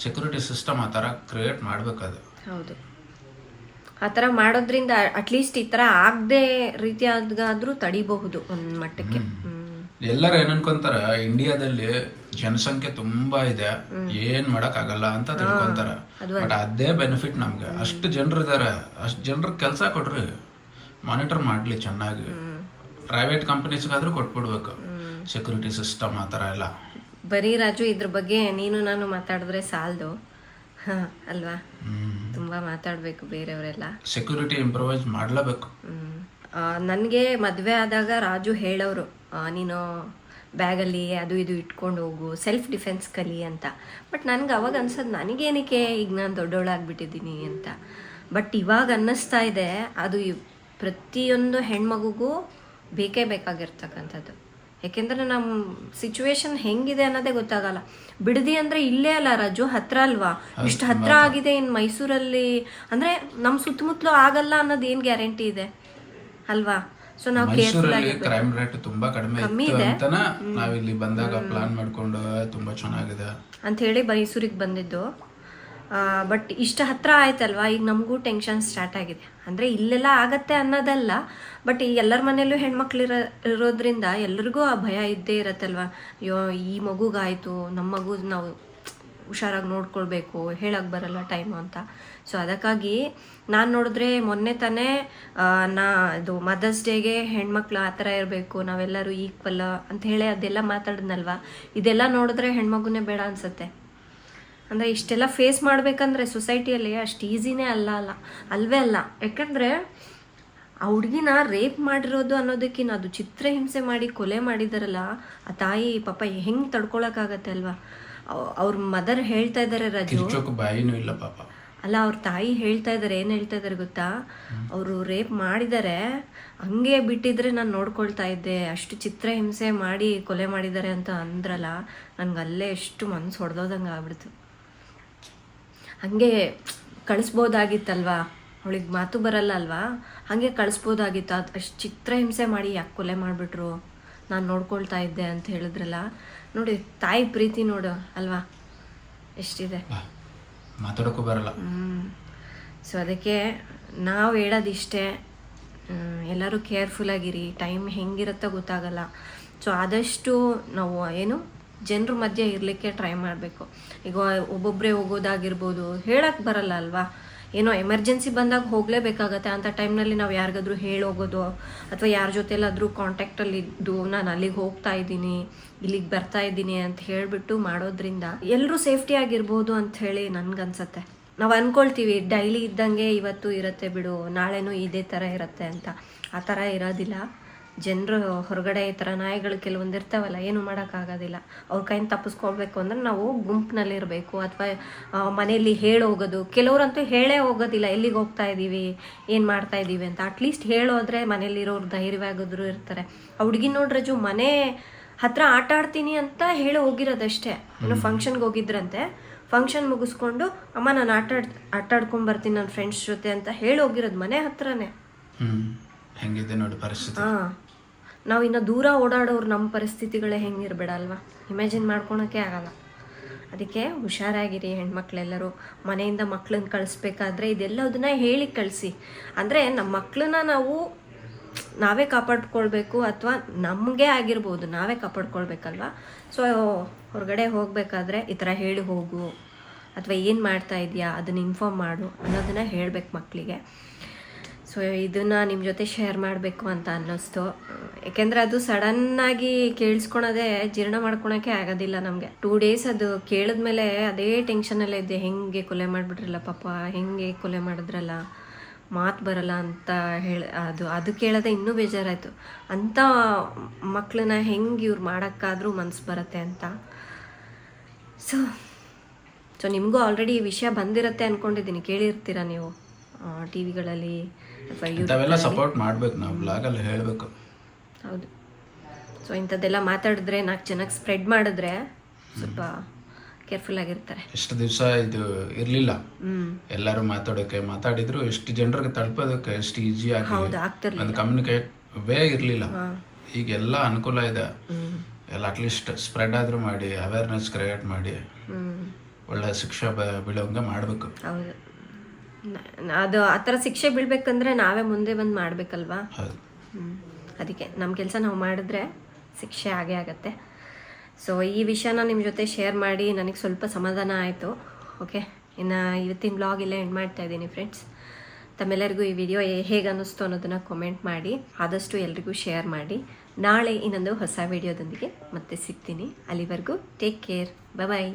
ಸೆಕ್ಯೂರಿಟಿ ಸಿಸ್ಟಮ್ ಆ ಥರ ಕ್ರಿಯೇಟ್ ಮಾಡ್ಬೇಕು. ಅದು ಹೌದು, ಆ ಥರ ಮಾಡೋದ್ರಿಂದ ಅಟ್ಲೀಸ್ಟ್ ಈ ಥರ ಆಗದೆ ರೀತಿಯಾದ್ರೂ ತಡಿಬಹುದು ಒಂದು ಮಟ್ಟಕ್ಕೆ. ಎಲ್ಲರೂ ಏನ್ ಅನ್ಕೊಂತಾರ, ಇಂಡಿಯಾದಲ್ಲಿ ಜನಸಂಖ್ಯೆ ತುಂಬಾ ಇದೆ, ಏನ್ ಮಾಡಕ್ ಆಗಲ್ಲ ಅಂತ ತಿಳ್ಕೊಂತಾರ. ಬಟ್ ಅದೇ ಬೆನಿಫಿಟ್ ನಮ್ಗೆ. ಅಷ್ಟು ಜನರು ಇದಾರೆ, ಅಷ್ಟು ಜನರಿಗೆ ಕೆಲಸ ಕೊಡ್ರಿ, ಮಾನಿಟರ್ ಮಾಡ್ಲಿ ಚೆನ್ನಾಗಿ. ಪ್ರೈವೇಟ್ ಕಂಪನೀಸ್ಗಾದ್ರೂ ಕೊಟ್ಬಿಡ್ಬೇಕು ಸೆಕ್ಯೂರಿಟಿ ಸಿಸ್ಟಮ್ ಆ ಥರ ಎಲ್ಲ. ಬರೀ ರಾಜು ಇದ್ರ ಬಗ್ಗೆ ನೀನು ನಾನು ಮಾತಾಡಿದ್ರೆ ಸಾಲದು ಅಲ್ವಾ, ತುಂಬಾ ಮಾತಾಡ್ಬೇಕು ಬೇರೆಯವರೆಲ್ಲ. ಸೆಕ್ಯೂರಿಟಿ ಇಂಪ್ರೂವೈಸ್ ಮಾಡ್ಲೇಬೇಕು. ನನಗೆ ಮದುವೆ ಆದಾಗ ರಾಜು ಹೇಳೋರು, ನೀನು ಬ್ಯಾಗಲ್ಲಿ ಅದು ಇದು ಇಟ್ಕೊಂಡು ಹೋಗು, ಸೆಲ್ಫ್ ಡಿಫೆನ್ಸ್ ಕಲಿ ಅಂತ. ಬಟ್ ನನಗೆ ಅವಾಗ ಅನ್ಸೋದು, ನನಗೇನಕ್ಕೆ ಈಗ ನಾನು ದೊಡ್ಡವಳಾಗ್ಬಿಟ್ಟಿದ್ದೀನಿ ಅಂತ. ಬಟ್ ಇವಾಗ ಅನ್ನಿಸ್ತಾ ಇದೆ, ಅದು ಪ್ರತಿಯೊಂದು ಹೆಣ್ಮಗುಗೂ ಬೇಕೇ ಬೇಕಾಗಿರ್ತಕ್ಕಂಥದ್ದು. ಯಾಕೆಂದರೆ ನಮ್ಮ ಸಿಚುವೇಶನ್ ಹೆಂಗಿದೆ ಅನ್ನೋದೇ ಗೊತ್ತಾಗಲ್ಲ. ಬಿಡದಿ ಅಂದರೆ ಇಲ್ಲೇ ಅಲ್ಲ ರಾಜು, ಹತ್ರ ಅಲ್ವಾ? ಇಷ್ಟು ಹತ್ರ ಆಗಿದೆ. ಇನ್ನು ಮೈಸೂರಲ್ಲಿ ಅಂದರೆ ನಮ್ಮ ಸುತ್ತಮುತ್ತಲೂ ಆಗಲ್ಲ ಅನ್ನೋದು ಏನು ಗ್ಯಾರಂಟಿ ಇದೆ ಅಲ್ವಾ? ಸೊ ನಾವು ಕೇರ್ಫುಲ್ ಆಗಿರ್ಬೇಕು. ಕ್ರೈಮ್ ರೇಟ್ ತುಂಬಾ ಕಡಿಮೆ ಇದೆ ಅಂತ ನಾವು ಇಲ್ಲಿ ಬಂದಾಗ ಪ್ಲಾನ್ ಮಾಡ್ಕೊಂಡು ತುಂಬಾ ಚೆನ್ನಾಗಿದೆ ಅಂತ ಹೇಳಿ ಮೈಸೂರಿಗೆ ಬಂದಿದ್ದು. ಬಟ್ ಇಷ್ಟು ಹತ್ರ ಆಯ್ತಲ್ವಾ, ಈಗ ನಮಗೂ ಟೆನ್ಷನ್ ಸ್ಟಾರ್ಟ್ ಆಗಿದೆ. ಅಂದರೆ ಇಲ್ಲೆಲ್ಲ ಆಗತ್ತೆ ಅನ್ನೋದಲ್ಲ, ಬಟ್ ಈ ಎಲ್ಲರ ಮನೆಯಲ್ಲೂ ಹೆಣ್ಮಕ್ಳು ಇರೋದ್ರಿಂದ ಎಲ್ರಿಗೂ ಆ ಭಯ ಇದ್ದೇ ಇರತ್ತಲ್ವ. ಅಯ್ಯೋ ಈ ಮಗುಗಾಯಿತು, ನಮ್ಮ ಮಗು ನಾವು ಹುಷಾರಾಗಿ ನೋಡ್ಕೊಳ್ಬೇಕು, ಹೇಳಕ್ಕೆ ಬರಲ್ಲ ಟೈಮು ಅಂತ. ಸೊ ಅದಕ್ಕಾಗಿ ನಾನು ನೋಡಿದ್ರೆ ಮೊನ್ನೆ ತಾನೇ ಇದು ಮದರ್ಸ್ ಡೇಗೆ ಹೆಣ್ಮಕ್ಳು ಆ ಥರ ಇರಬೇಕು, ನಾವೆಲ್ಲರೂ ಈಕ್ವಲ್ ಅಂತ ಹೇಳಿ ಅದೆಲ್ಲ ಮಾತಾಡಿದ್ನಲ್ವ. ಇದೆಲ್ಲ ನೋಡಿದ್ರೆ ಹೆಣ್ಮಗುನೇ ಬೇಡ ಅನ್ಸುತ್ತೆ. ಅಂದರೆ ಇಷ್ಟೆಲ್ಲ ಫೇಸ್ ಮಾಡಬೇಕಂದ್ರೆ ಸೊಸೈಟಿಯಲ್ಲಿ ಅಷ್ಟು ಈಸಿನೇ ಅಲ್ವೇ ಅಲ್ಲ. ಯಾಕಂದರೆ ಆ ಹುಡುಗಿನ ರೇಪ್ ಮಾಡಿರೋದು ಅನ್ನೋದಕ್ಕಿಂತ ಅದು ಚಿತ್ರಹಿಂಸೆ ಮಾಡಿ ಕೊಲೆ ಮಾಡಿದಾರಲ್ಲ, ಆ ತಾಯಿ ಪಾಪ ಹೆಂಗೆ ತಡ್ಕೊಳಕ್ಕಾಗತ್ತೆ ಅಲ್ವಾ? ಅವ್ರ ಮದರ್ ಹೇಳ್ತಾ ಇದ್ದಾರೆ ರಾಜು, ಬಾಯಿನೂ ಇಲ್ಲ ಪಾಪ. ಅಲ್ಲ, ಅವ್ರ ತಾಯಿ ಹೇಳ್ತಾ ಇದ್ದಾರೆ, ಏನು ಹೇಳ್ತಾ ಇದ್ದಾರೆ ಗೊತ್ತಾ? ಅವರು ರೇಪ್ ಮಾಡಿದ್ದಾರೆ, ಹಂಗೆ ಬಿಟ್ಟಿದ್ರೆ ನಾನು ನೋಡ್ಕೊಳ್ತಾ ಇದ್ದೆ, ಅಷ್ಟು ಚಿತ್ರಹಿಂಸೆ ಮಾಡಿ ಕೊಲೆ ಮಾಡಿದ್ದಾರೆ ಅಂತ ಅಂದ್ರಲ್ಲ, ನನಗೆ ಅಲ್ಲೇ ಎಷ್ಟು ಮನಸ್ಸು ಹೊಡೆದೋದಂಗೆ ಆಗ್ಬಿಡ್ತು. ಹಾಗೆ ಕಳಿಸ್ಬೋದಾಗಿತ್ತಲ್ವಾ, ಅವಳಿಗೆ ಮಾತು ಬರಲ್ಲ ಅಲ್ವಾ, ಹಾಗೆ ಕಳಿಸ್ಬೋದಾಗಿತ್ತು. ಅದು ಅಷ್ಟು ಚಿತ್ರಹಿಂಸೆ ಮಾಡಿ ಯಾಕೆ ಕೊಲೆ ಮಾಡಿಬಿಟ್ರು, ನಾನು ನೋಡ್ಕೊಳ್ತಾ ಇದ್ದೆ ಅಂತ ಹೇಳಿದ್ರಲ್ಲ. ನೋಡಿ ತಾಯಿ ಪ್ರೀತಿ ನೋಡು ಅಲ್ವಾ ಎಷ್ಟಿದೆ, ಮಾತಾಡೋಕ್ಕೂ ಬರಲ್ಲ. ಸೊ ಅದಕ್ಕೆ ನಾವು ಹೇಳೋದಿಷ್ಟೇ, ಎಲ್ಲರೂ ಕೇರ್ಫುಲ್ಲಾಗಿರಿ. ಟೈಮ್ ಹೆಂಗಿರುತ್ತೋ ಗೊತ್ತಾಗಲ್ಲ. ಸೊ ಆದಷ್ಟು ನಾವು ಏನು ಜನರ ಮಧ್ಯೆ ಇರಲಿಕ್ಕೆ ಟ್ರೈ ಮಾಡಬೇಕು. ಈಗ ಒಬ್ಬೊಬ್ಬರೇ ಹೋಗೋದಾಗಿರ್ಬೋದು, ಹೇಳಕ್ಕೆ ಬರಲ್ಲ ಅಲ್ವಾ, ಏನೋ ಎಮರ್ಜೆನ್ಸಿ ಬಂದಾಗ ಹೋಗಲೇಬೇಕಾಗತ್ತೆ. ಅಂಥ ಟೈಮ್ನಲ್ಲಿ ನಾವು ಯಾರಿಗಾದ್ರೂ ಹೇಳೋಗೋದು ಅಥವಾ ಯಾರ ಜೊತೆಲಾದರೂ ಕಾಂಟ್ಯಾಕ್ಟಲ್ಲಿ ಇದ್ದು ನಾನು ಅಲ್ಲಿಗೆ ಹೋಗ್ತಾ ಇದ್ದೀನಿ, ಇಲ್ಲಿಗೆ ಬರ್ತಾ ಇದ್ದೀನಿ ಅಂತ ಹೇಳಿಬಿಟ್ಟು ಮಾಡೋದ್ರಿಂದ ಎಲ್ಲರೂ ಸೇಫ್ಟಿ ಆಗಿರ್ಬೋದು ಅಂಥೇಳಿ ನನಗನ್ಸತ್ತೆ. ನಾವು ಅಂದ್ಕೊಳ್ತೀವಿ ಡೈಲಿ ಇದ್ದಂಗೆ ಇವತ್ತು ಇರುತ್ತೆ ಬಿಡು, ನಾಳೆನೂ ಇದೇ ಥರ ಇರುತ್ತೆ ಅಂತ. ಆ ಥರ ಇರೋದಿಲ್ಲ. ಜನರು ಹೊರಗಡೆ ಈ ಥರ ನಾಯಿಗಳು ಕೆಲವೊಂದು ಇರ್ತಾವಲ್ಲ, ಏನು ಮಾಡೋಕ್ಕಾಗೋದಿಲ್ಲ. ಅವ್ರ ಕೈಯಿಂದ ತಪ್ಪಿಸ್ಕೊಳ್ಬೇಕು ಅಂದರೆ ನಾವು ಗುಂಪಿನಲ್ಲಿರಬೇಕು ಅಥವಾ ಮನೆಯಲ್ಲಿ ಹೇಳೋಗೋದು. ಕೆಲವರಂತೂ ಹೇಳೇ ಹೋಗೋದಿಲ್ಲ, ಎಲ್ಲಿಗೆ ಹೋಗ್ತಾ ಇದ್ದೀವಿ, ಏನು ಮಾಡ್ತಾ ಇದ್ದೀವಿ ಅಂತ. ಅಟ್ಲೀಸ್ಟ್ ಹೇಳೋದ್ರೆ ಮನೇಲಿರೋರು ಧೈರ್ಯವಾಗೋದ್ರು ಇರ್ತಾರೆ. ಆ ಹುಡುಗಿ ನೋಡ್ರಜು ಮನೆ ಹತ್ರ ಆಟ ಆಡ್ತೀನಿ ಅಂತ ಹೇಳಿ ಹೋಗಿರೋದಷ್ಟೇ. ಏನೋ ಫಂಕ್ಷನ್ಗೆ ಹೋಗಿದ್ರಂತೆ, ಫಂಕ್ಷನ್ ಮುಗಿಸ್ಕೊಂಡು ಅಮ್ಮ ನಾನು ಆಟ ಆಡ್ಕೊಂಡ್ಬರ್ತೀನಿ ನನ್ನ ಫ್ರೆಂಡ್ಸ್ ಜೊತೆ ಅಂತ ಹೇಳಿ ಹೋಗಿರೋದು ಮನೆ ಹತ್ರನೇ. ಹೆಂಗಿದೆ ನೋಡಿ ಪರಿಸ್ಥಿತಿ. ನಾವು ಇನ್ನು ದೂರ ಓಡಾಡೋರು ನಮ್ಮ ಪರಿಸ್ಥಿತಿಗಳೇ ಹೆಂಗಿರಬೇಡ ಅಲ್ವಾ, ಇಮ್ಯಾಜಿನ್ ಮಾಡ್ಕೊಳಕ್ಕೆ ಆಗಲ್ಲ. ಅದಕ್ಕೆ ಹುಷಾರಾಗಿರಿ ಹೆಣ್ಮಕ್ಳೆಲ್ಲರೂ. ಮನೆಯಿಂದ ಮಕ್ಕಳನ್ನ ಕಳಿಸ್ಬೇಕಾದ್ರೆ ಇದೆಲ್ಲದನ್ನ ಹೇಳಿ ಕಳಿಸಿ. ಅಂದರೆ ನಮ್ಮ ಮಕ್ಕಳನ್ನ ನಾವೇ ಕಾಪಾಡ್ಕೊಳ್ಬೇಕು, ಅಥವಾ ನಮಗೆ ಆಗಿರ್ಬೋದು ನಾವೇ ಕಾಪಾಡ್ಕೊಳ್ಬೇಕಲ್ವ. ಸೊ ಹೊರಗಡೆ ಹೋಗಬೇಕಾದ್ರೆ ಈ ಥರ ಹೇಳಿ ಹೋಗು, ಅಥವಾ ಏನು ಮಾಡ್ತಾ ಇದೆಯಾ ಅದನ್ನು ಇನ್ಫಾರ್ಮ್ ಮಾಡು ಅನ್ನೋದನ್ನು ಹೇಳಬೇಕು ಮಕ್ಕಳಿಗೆ. ಸೊ ಇದನ್ನು ನಿಮ್ಮ ಜೊತೆ ಶೇರ್ ಮಾಡಬೇಕು ಅಂತ ಅನ್ನಿಸ್ತು. ಯಾಕೆಂದರೆ ಅದು ಸಡನ್ನಾಗಿ ಕೇಳಿಸ್ಕೊಳೋದೇ ಜೀರ್ಣ ಮಾಡ್ಕೊಳಕ್ಕೆ ಆಗೋದಿಲ್ಲ ನಮಗೆ. 2 ಡೇಸ್ ಅದು ಕೇಳಿದ್ಮೇಲೆ ಅದೇ ಟೆನ್ಷನಲ್ಲೇ ಇದ್ದೆ, ಹೆಂಗೆ ಕೊಲೆ ಮಾಡಿಬಿಟ್ರಲ್ಲ ಪಾಪ, ಹೆಂಗೆ ಕೊಲೆ ಮಾಡಿದ್ರಲ್ಲ, ಮಾತು ಬರಲ್ಲ ಅಂತ ಹೇಳಿ ಅದು ಕೇಳೋದೆ ಇನ್ನೂ ಬೇಜಾರಾಯಿತು. ಅಂಥ ಮಕ್ಕಳನ್ನ ಹೆಂಗೆ ಇವ್ರು ಮಾಡೋಕ್ಕಾದ್ರೂ ಮನಸ್ಸು ಬರುತ್ತೆ ಅಂತ. ಸೊ ನಿಮಗೂ ಆಲ್ರೆಡಿ ಈ ವಿಷಯ ಬಂದಿರುತ್ತೆ ಅಂದ್ಕೊಂಡಿದ್ದೀನಿ, ಕೇಳಿರ್ತೀರ ನೀವು ಟಿ ವಿಗಳಲ್ಲಿ ಅಥವಾ ಇಂಥವೆಲ್ಲ ಸಪೋರ್ಟ್ ಮಾಡ್ಬೇಕು, ನಾವು ಬ್ಲಾಗಲ್ಲಿ ಹೇಳಬೇಕು. ಹೌದು. ಸೊ ಇಂಥದ್ದೆಲ್ಲ ಮಾತಾಡಿದ್ರೆ 4 ಜನಕ್ಕೆ ಸ್ಪ್ರೆಡ್ ಮಾಡಿದ್ರೆ ಸ್ವಲ್ಪ ಕೇರ್ಫುಲ್ ಆಗಿರ್ತಾರೆ. ಎಷ್ಟು ದಿವಸ ಇದು ಇರಲಿಲ್ಲ, ಎಲ್ಲರೂ ಮಾತಾಡಿದ್ರು ಎಷ್ಟು ಜನರಿಗೆ ತಲುಪೋದಕ್ಕೆ ಎಷ್ಟು ಈಜಿ ಆಗಿ ಒಂದು ಕಮ್ಯುನಿಕೇಟ್ ವೇ ಇರಲಿಲ್ಲ. ಈಗ ಎಲ್ಲ ಅನುಕೂಲ ಇದೆ, ಎಲ್ಲ ಅಟ್ಲೀಸ್ಟ್ ಸ್ಪ್ರೆಡ್ ಆದರೂ ಮಾಡಿ, ಅವೇರ್ನೆಸ್ ಕ್ರಿಯೇಟ್ ಮಾಡಿ ಒಳ್ಳೆ ಶಿಕ್ಷೆ ಬೀಳೋಂಗೆ ಮಾಡಬೇಕು. ಹೌದು, ಅದು ಆ ಥರ ಶಿಕ್ಷೆ ಬೀಳ್ಬೇಕಂದ್ರೆ ನಾವೇ ಮುಂದೆ ಬಂದು ಮಾಡಬೇಕಲ್ವಾ. ಅದಕ್ಕೆ ನಮ್ಮ ಕೆಲಸ ನಾವು ಮಾಡಿದ್ರೆ ಶಿಕ್ಷೆ ಆಗೇ ಆಗತ್ತೆ. ಸೊ ಈ ವಿಷಯನ ನಿಮ್ಮ ಜೊತೆ ಶೇರ್ ಮಾಡಿ ನನಗೆ ಸ್ವಲ್ಪ ಸಮಾಧಾನ ಆಯಿತು. ಓಕೆ, ಇನ್ನು ಇವತ್ತಿನ ಬ್ಲಾಗ್ ಇಲ್ಲೇ ಎಂಡ್ ಮಾಡ್ತಾ ಇದ್ದೀನಿ ಫ್ರೆಂಡ್ಸ್. ತಮ್ಮೆಲ್ಲರಿಗೂ ಈ ವಿಡಿಯೋ ಹೇಗೆ ಅನ್ನಿಸ್ತು ಅನ್ನೋದನ್ನು ಕಮೆಂಟ್ ಮಾಡಿ, ಆದಷ್ಟು ಎಲ್ರಿಗೂ ಶೇರ್ ಮಾಡಿ. ನಾಳೆ ಇನ್ನೊಂದು ಹೊಸ ವಿಡಿಯೋದೊಂದಿಗೆ ಮತ್ತೆ ಸಿಗ್ತೀನಿ. ಅಲ್ಲಿವರೆಗೂ ಟೇಕ್ ಕೇರ್, ಬಾಯ್.